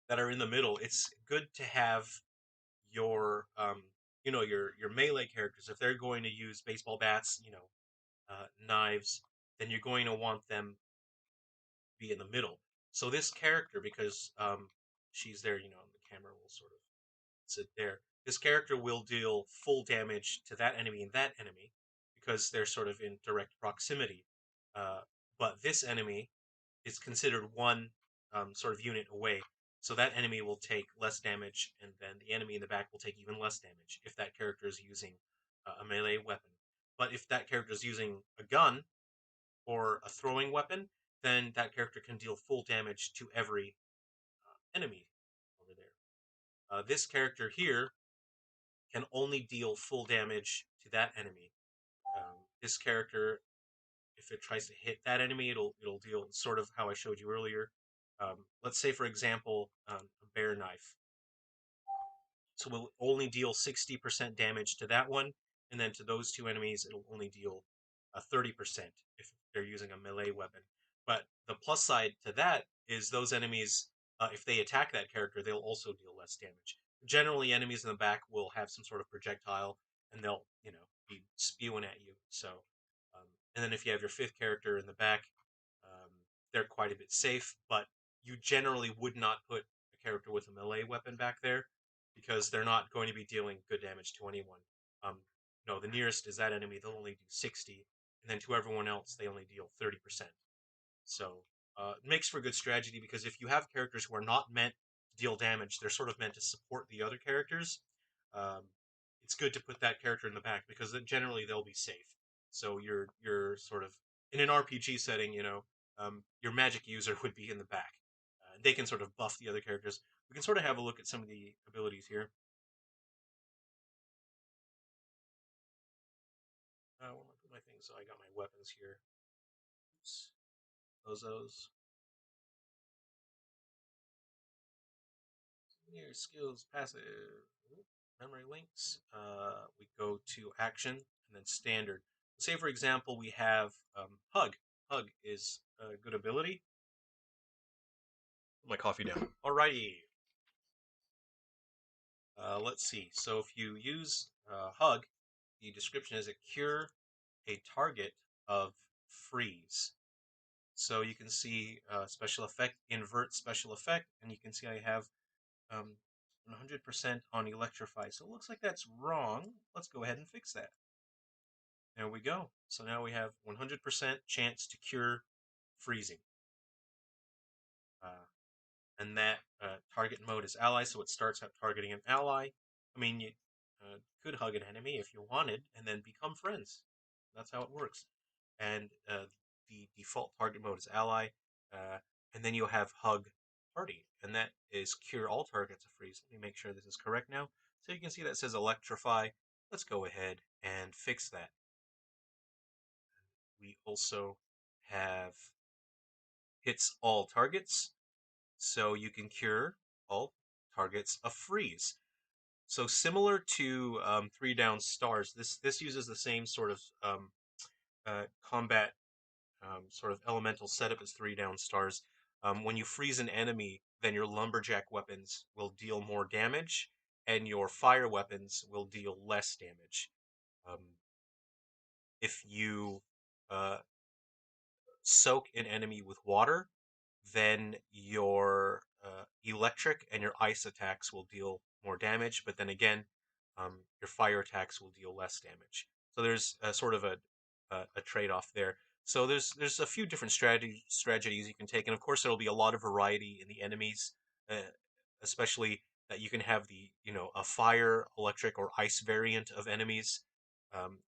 that are in the middle, it's good to have your your melee characters. If they're going to use baseball bats, knives, then you're going to want them be in the middle. So this character, because she's there, the camera will sort of sit there. This character will deal full damage to that enemy and that enemy because they're sort of in direct proximity. Uh, but this enemy is considered one sort of unit away. So that enemy will take less damage, and then the enemy in the back will take even less damage if that character is using a melee weapon. But if that character is using a gun or a throwing weapon, then that character can deal full damage to every enemy over there. This character here can only deal full damage to that enemy. This character, if it tries to hit that enemy, it'll deal sort of how I showed you earlier. Let's say, for example, a bear knife. So we'll only deal 60% damage to that one, and then to those two enemies, it'll only deal 30% if they're using a melee weapon. But the plus side to that is those enemies, if they attack that character, they'll also deal less damage. Generally, enemies in the back will have some sort of projectile, and they'll, be spewing at you. So, and then if you have your fifth character in the back, um, they're quite a bit safe, but you generally would not put a character with a melee weapon back there because they're not going to be dealing good damage to anyone. Um, no, the nearest is that enemy. They'll only do 60, and then to everyone else, they only deal 30%. So it makes for good strategy because if you have characters who are not meant to deal damage, they're sort of meant to support the other characters. Um, it's good to put that character in the back because then generally they'll be safe. So you're sort of in an RPG setting, your magic user would be in the back. They can sort of buff the other characters. We can sort of have a look at some of the abilities here. Where am I put my things? So I got my weapons here. Oops. Bozos. Here, skills, passive, memory links. We go to action and then standard. Say, for example, we have hug. Hug is a good ability. Put my coffee down. Alrighty. Let's see. So if you use hug, the description is a cure a target of freeze. So you can see special effect, invert special effect, and you can see I have 100% on electrify. So it looks like that's wrong. Let's go ahead and fix that. There we go. So now we have 100% chance to cure freezing. Uh, and that target mode is ally, so it starts out targeting an ally. I mean, you could hug an enemy if you wanted, and then become friends. That's how it works. And the default target mode is ally, uh, and then you'll have hug party, and that is cure all targets of freeze. Let me make sure this is correct now. So you can see that says electrify. Let's go ahead and fix that. We also have hits all targets, so you can cure all targets a freeze. So similar to Three Down Stars, this uses the same sort of combat sort of elemental setup as Three Down Stars. When you freeze an enemy, then your lumberjack weapons will deal more damage, and your fire weapons will deal less damage. Um, if you uh, soak an enemy with water, then your electric and your ice attacks will deal more damage, but then again, your fire attacks will deal less damage. So there's a sort of a trade-off there. So there's a few different strategies you can take, and of course there'll be a lot of variety in the enemies, uh, especially that you can have the a fire, electric, or ice variant of enemies,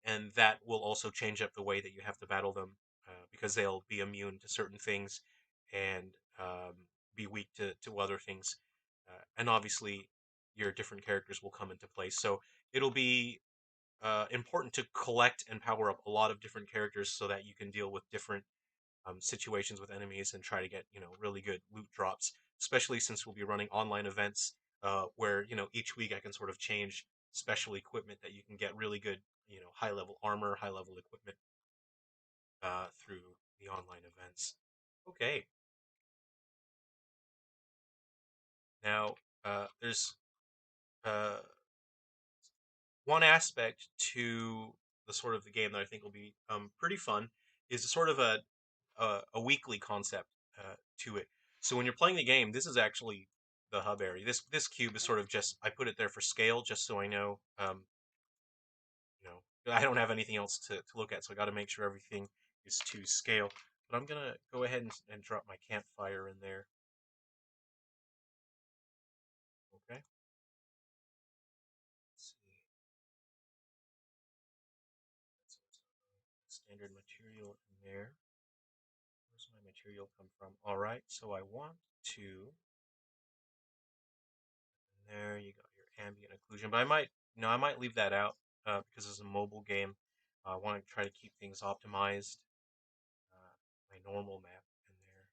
and that will also change up the way that you have to battle them because they'll be immune to certain things and be weak to other things. And obviously, your different characters will come into place. So it'll be important to collect and power up a lot of different characters so that you can deal with different situations with enemies and try to get really good loot drops. Especially since we'll be running online events where each week I can sort of change special equipment that you can get really good high level armor, high level equipment through the online events. Okay, now there's uh, one aspect to the sort of the game that I think will be pretty fun is sort of a weekly concept to it. So when you're playing the game, this is actually the hub area. This cube is sort of just I put it there for scale, just so I know I don't have anything else to look at, so I got to make sure everything is to scale. But I'm gonna go ahead and drop my campfire in there. Okay. Let's see. That's standard material in there. Where's my material come from? All right, so I want to. There you got your ambient occlusion, but I might leave that out because it's a mobile game. I want to try to keep things optimized. Uh, my normal map in there.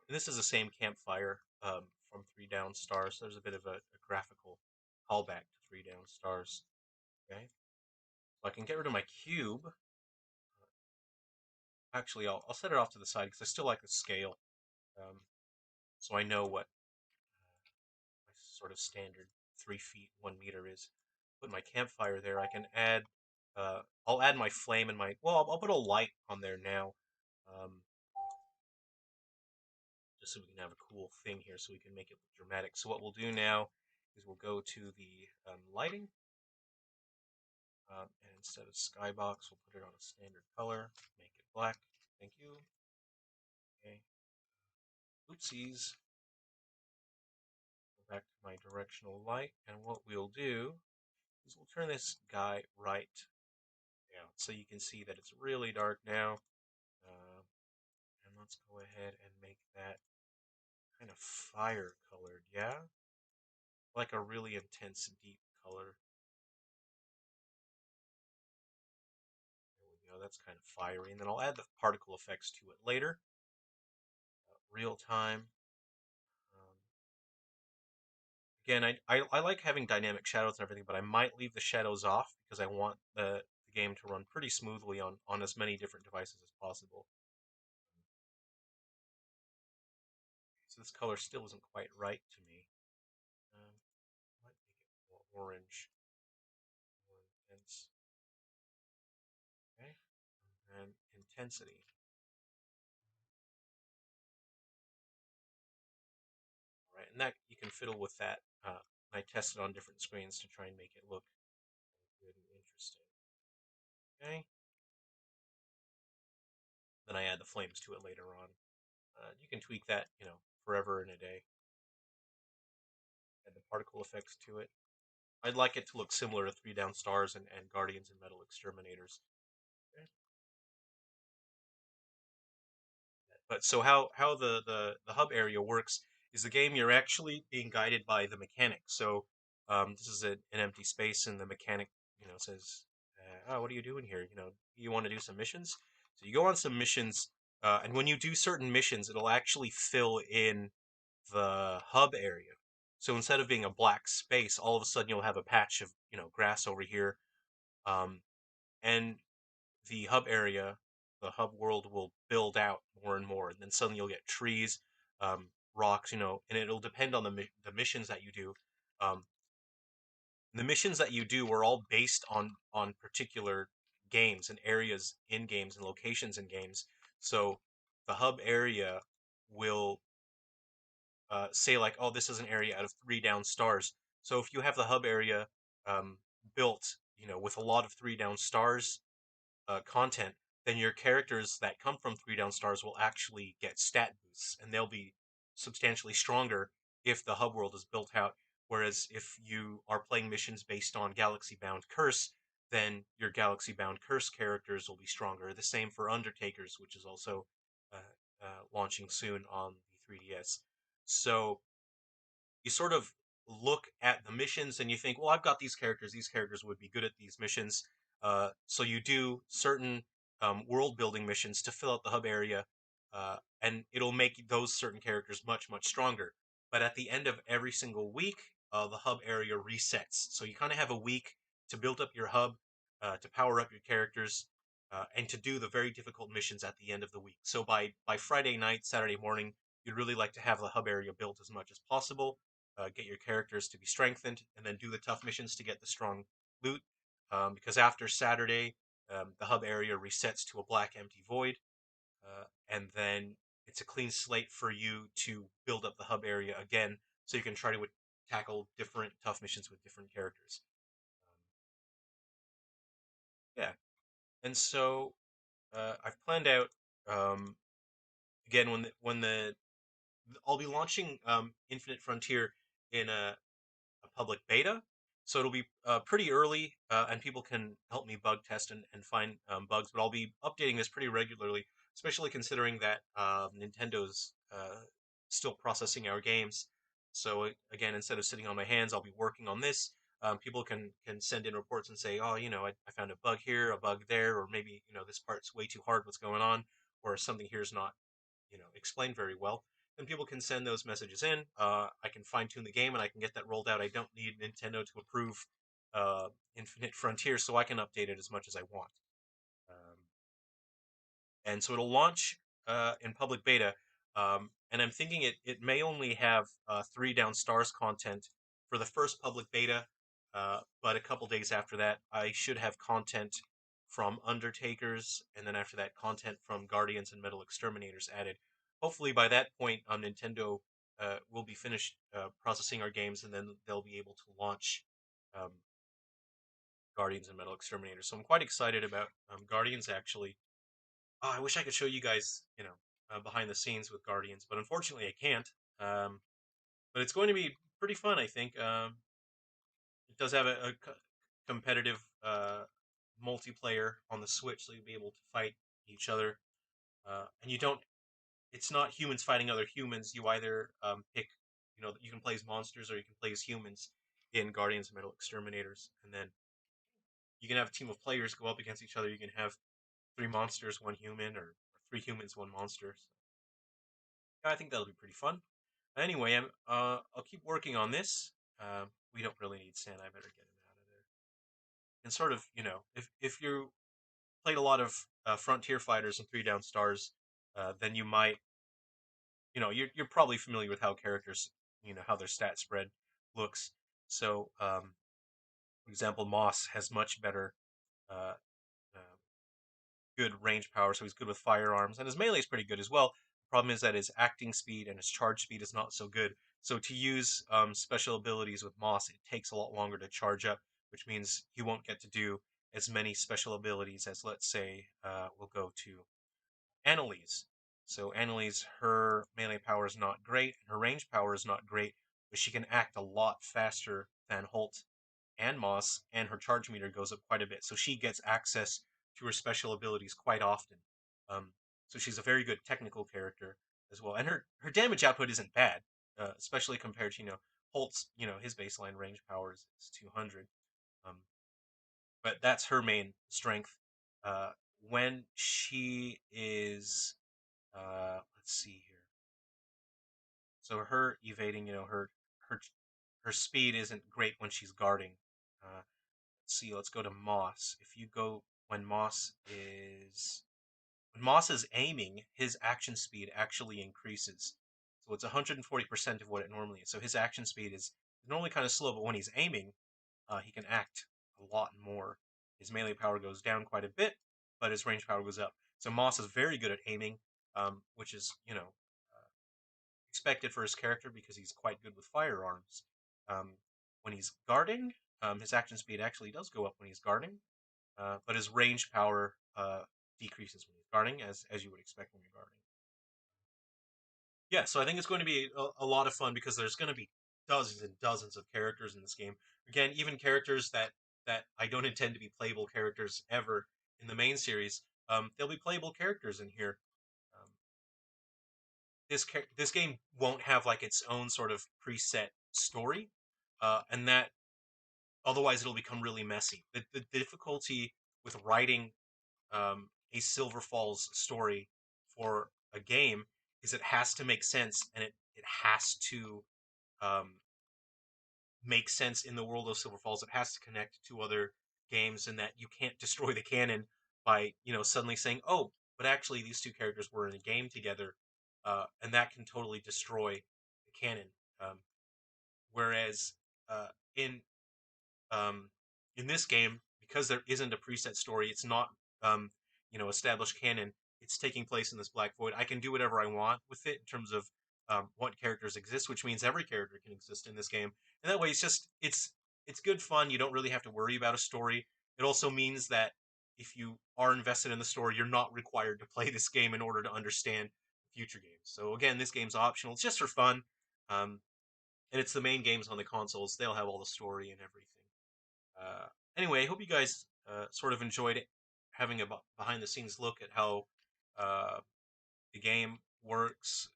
And this is the same campfire from Three Down Stars. So there's a bit of a graphical callback to Three Down Stars. Okay, so I can get rid of my cube. Actually, I'll set it off to the side because I still like the scale. Um, so I know what my sort of standard 3 feet 1 meter is. Put my campfire there. I can add. I'll add my flame and my. Well, I'll put a light on there now, um, just so we can have a cool thing here, so we can make it look dramatic. So what we'll do now is we'll go to the lighting, and instead of skybox, we'll put it on a standard color. Make it black. Thank you. Okay. Oopsies. Go back to my directional light, and what we'll do is we'll turn this guy right down so you can see that it's really dark now. Uh, and let's go ahead and make that kind of fire colored, yeah? Like a really intense, deep color. There we go, that's kind of fiery. And then I'll add the particle effects to it later. Real time. Um, Again, I like having dynamic shadows and everything, but I might leave the shadows off because I want the game to run pretty smoothly on as many different devices as possible. So this color still isn't quite right to me. I might make it more orange, more intense. Okay, and intensity. All right, and that you can fiddle with that. I tested on different screens to try and make it look good and interesting. Okay, then I add the flames to it later on. You can tweak that, forever and a day. Add the particle effects to it. I'd like it to look similar to Three Down Stars and Guardians and Metal Exterminators. Okay. But so how the hub area works is the game you're actually being guided by the mechanic. So this is an empty space, and the mechanic says, "Oh, what are you doing here? You want to do some missions?" So you go on some missions and when you do certain missions, it'll actually fill in the hub area. So instead of being a black space, all of a sudden you'll have a patch of grass over here, um, and the hub area, the hub world will build out more and more, and then suddenly you'll get trees, rocks, and it'll depend on the missions that you do. Um, the missions that you do are all based on particular games and areas in games and locations in games. So the hub area will say like, oh, this is an area out of 3 down stars. So if you have the hub area um, built, with a lot of 3 down stars content, then your characters that come from 3 down stars will actually get stat boosts, and they'll be substantially stronger if the hub world is built out. Whereas if you are playing missions based on Galaxy Bound Curse, then your Galaxy Bound Curse characters will be stronger. The same for Undertakers, which is also uh, launching soon on the 3DS. So you sort of look at the missions and you think, well, I've got these characters. These characters would be good at these missions. So you do certain world building missions to fill out the hub area, and it'll make those certain characters much, much stronger. But at the end of every single week, the hub area resets. So you kind of have a week to build up your hub, to power up your characters, and to do the very difficult missions at the end of the week. So by Friday night, Saturday morning, you'd really like to have the hub area built as much as possible, get your characters to be strengthened, and then do the tough missions to get the strong loot. Because after Saturday, the hub area resets to a black empty void, and then it's a clean slate for you to build up the hub area again, so you can try to tackle different tough missions with different characters. Yeah, and so I've planned out um, again when the I'll be launching Infinite Frontier in a public beta. So it'll be pretty early, and people can help me bug test and find bugs. But I'll be updating this pretty regularly, especially considering that Nintendo's still processing our games. So again, instead of sitting on my hands, I'll be working on this. People can send in reports and say, oh, I found a bug here, a bug there, or maybe this part's way too hard. What's going on? Or something here is not explained very well, then people can send those messages in. I can fine tune the game and I can get that rolled out. I don't need Nintendo to approve uh, Infinite Frontier, so I can update it as much as I want. Um, and so it'll launch in public beta. And I'm thinking it may only have 3 down stars content for the first public beta, but a couple days after that, I should have content from Undertakers, and then after that, content from Guardians and Metal Exterminators added. Hopefully, by that point, Nintendo will be finished processing our games, and then they'll be able to launch um, Guardians and Metal Exterminators. So I'm quite excited about Guardians actually. Oh, I wish I could show you guys, behind the scenes with Guardians, but unfortunately I can't. Um, but it's going to be pretty fun, I think. It does have a competitive multiplayer on the Switch, so you'll be able to fight each other. And you don't. It's not humans fighting other humans. You either pick, you can play as monsters or you can play as humans in Guardians and Metal Exterminators, and then you can have a team of players go up against each other. You can have 3 monsters, 1 human, or 3 humans, 1 monster. So I think that'll be pretty fun. Anyway, I'll keep working on this. We don't really need sand. I better get him out of there. And sort of, if you played a lot of Frontier Fighters and 3 Down Stars, then you might, you're probably familiar with how characters, how their stat spread looks. So, for example, Moss has much better uh, uh, good range power, so he's good with firearms, and his melee is pretty good as well. The problem is that his acting speed and his charge speed is not so good. So to use special abilities with Moss, it takes a lot longer to charge up, which means he won't get to do as many special abilities as, let's say, we'll go to Annalise. So Annalise, her melee power is not great, and her range power is not great, but she can act a lot faster than Holt and Moss, and her charge meter goes up quite a bit. So she gets access to her special abilities quite often. Um, so she's a very good technical character as well, and her damage output isn't bad, especially compared to Holt's. His baseline range power is 200. Um, but that's her main strength. Uh, when she is Let's see here. So her evading, her her speed isn't great when she's guarding. Let's see. Let's go to Moss. If you go when Moss is aiming, his action speed actually increases. So it's 140% of what it normally is. So his action speed is normally kind of slow, but when he's aiming, he can act a lot more. His melee power goes down quite a bit, but his range power goes up. So Moss is very good at aiming, which is, expected for his character because he's quite good with firearms. Um, when he's guarding, his action speed actually does go up when he's guarding, but his range power decreases when he's guarding, as you would expect when you're guarding. Yeah, so I think it's going to be a lot of fun because there's going to be dozens and dozens of characters in this game. Again, even characters that I don't intend to be playable characters ever in the main series. There'll be playable characters in here. Um, this game won't have like its own sort of preset story, and that otherwise it'll become really messy. The difficulty with writing a Silver Falls story for a game is it has to make sense and it has to um, make sense in the world of Silver Falls. It has to connect to other games, and that you can't destroy the canon by suddenly saying, "Oh, but actually these two characters were in a game together," and that can totally destroy the canon. Um, whereas uh, in um, in this game, because there isn't a preset story, it's not established canon. It's taking place in this black void. I can do whatever I want with it in terms of what characters exist, which means every character can exist in this game. And that way, it's good fun. You don't really have to worry about a story. It also means that if you are invested in the story, you're not required to play this game in order to understand future games. So again, this game's optional. It's just for fun. Um, and it's the main games on the consoles. They'll have all the story and everything. Uh, anyway, I hope you guys sort of enjoyed it, having a behind the scenes look at how uh, the game works,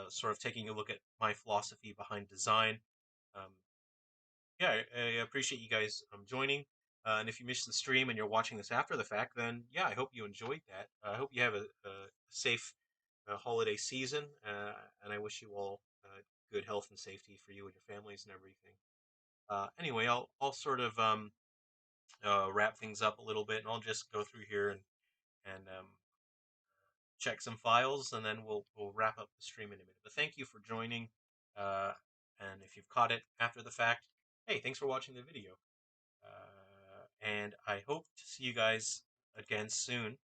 sort of taking a look at my philosophy behind design. Um, yeah, I appreciate you guys joining. And if you missed the stream and you're watching this after the fact, then yeah, I hope you enjoyed that. I hope you have a safe holiday season, and I wish you all good health and safety for you and your families and everything. Anyway, I'll sort of wrap things up a little bit, and I'll just go through here and check some files, and then we'll wrap up the stream in a minute. But thank you for joining, uh, and if you've caught it after the fact, hey, thanks for watching the video, and I hope to see you guys again soon.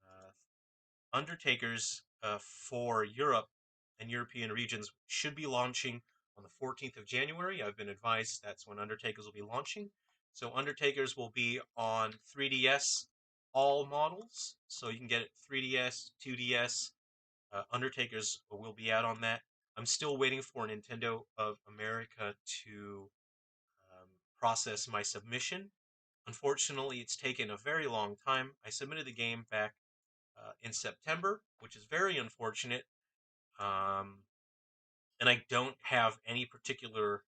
Uh, Undertakers for Europe and European regions should be launching on the 14th of January. I've been advised that's when Undertakers will be launching. So Undertakers will be on 3DS, all models. So you can get it 3DS, 2DS. Undertakers will be out on that. I'm still waiting for Nintendo of America to process my submission. Unfortunately, it's taken a very long time. I submitted the game back in September, which is very unfortunate. Um, and I don't have any particular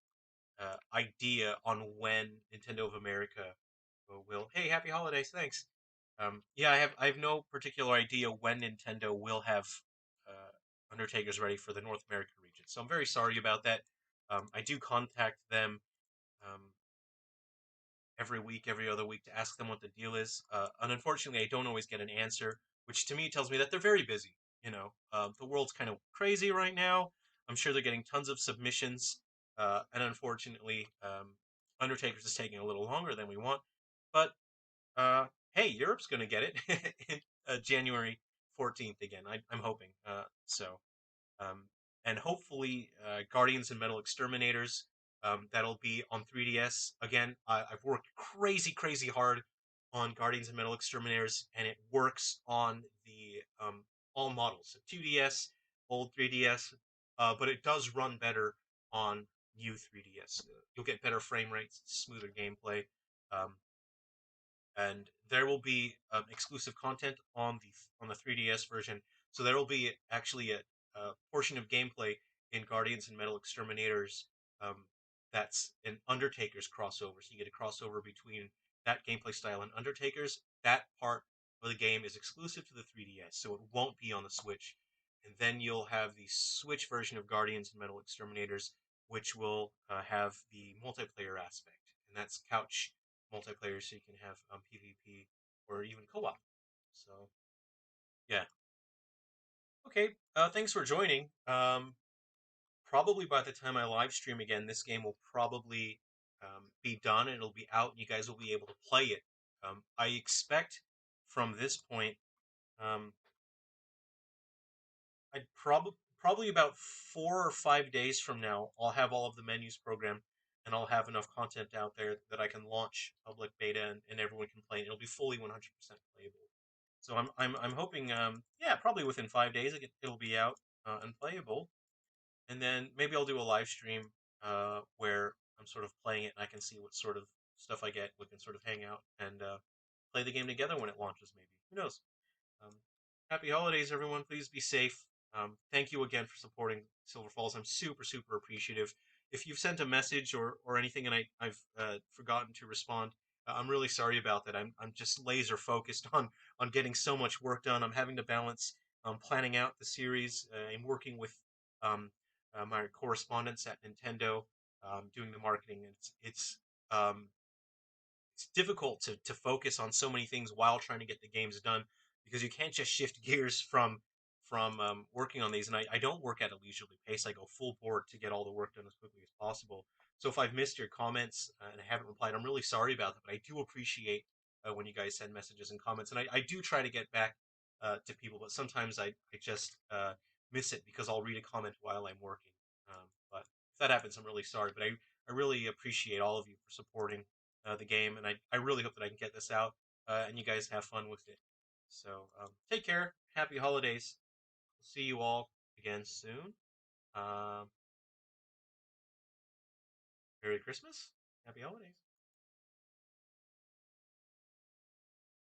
idea on when Nintendo of America will. Hey, happy holidays! Thanks. Yeah, I have no particular idea when Nintendo will have Undertakers ready for the North American region. So I'm very sorry about that. I do contact them um, every week, every other week to ask them what the deal is. And unfortunately, I don't always get an answer, which to me tells me that they're very busy. The world's kind of crazy right now. I'm sure they're getting tons of submissions, and unfortunately, Undertakers is taking a little longer than we want. But uh, hey, Europe's going to get it in January 14th again. I'm hoping. Um, and hopefully Guardians and Metal Exterminators. That'll be on 3DS again. I've worked crazy, crazy hard on Guardians and Metal Exterminators, and it works on the all models, so 2DS, old 3DS, but it does run better on new 3DS. You'll get better frame rates, smoother gameplay. Um, and there will be exclusive content on the 3DS version. So there will be actually a portion of gameplay in Guardians and Metal Exterminators um, that's an Undertaker's crossover. So you get a crossover between that gameplay style and Undertaker's. That part of the game is exclusive to the 3DS, so it won't be on the Switch. and then you'll have the Switch version of Guardians and Metal Exterminators, which will have the multiplayer aspect, and that's couch multiplayer, so you can have PvP or even co-op. So yeah, okay. Thanks for joining. Probably by the time I live stream again, this game will probably be done and it'll be out, and you guys will be able to play it. I expect from this point, um, I'd probably about 4 or 5 days from now, I'll have all of the menus programmed, and I'll have enough content out there that I can launch public beta, and everyone can play it. It'll be fully 100% playable. So I'm hoping, yeah, probably within 5 days it'll be out and playable, and then maybe I'll do a live stream where I'm sort of playing it and I can see what sort of stuff I get. We can sort of hang out and play the game together when it launches. Maybe, who knows? Um, Happy holidays, everyone. Please be safe. Thank you again for supporting Silver Falls. I'm super, super appreciative. If you've sent a message or anything and I've forgotten to respond, I'm really sorry about that. I'm just laser focused on getting so much work done. I'm having to balance planning out the series and working with um, my correspondents at Nintendo, doing the marketing. Um, it's difficult to focus on so many things while trying to get the games done, because you can't just shift gears from working on these. And I don't work at a leisurely pace. I go full board to get all the work done as quickly as possible. So if I've missed your comments and I haven't replied, I'm really sorry about that. But I do appreciate when you guys send messages and comments, and I do try to get back to people. But sometimes I just miss it because I'll read a comment while I'm working. But if that happens, I'm really sorry. But I really appreciate all of you for supporting the game, and I really hope that I can get this out and you guys have fun with it. So take care. Happy holidays. We'll see you all again soon. Um, Merry Christmas. Happy holidays.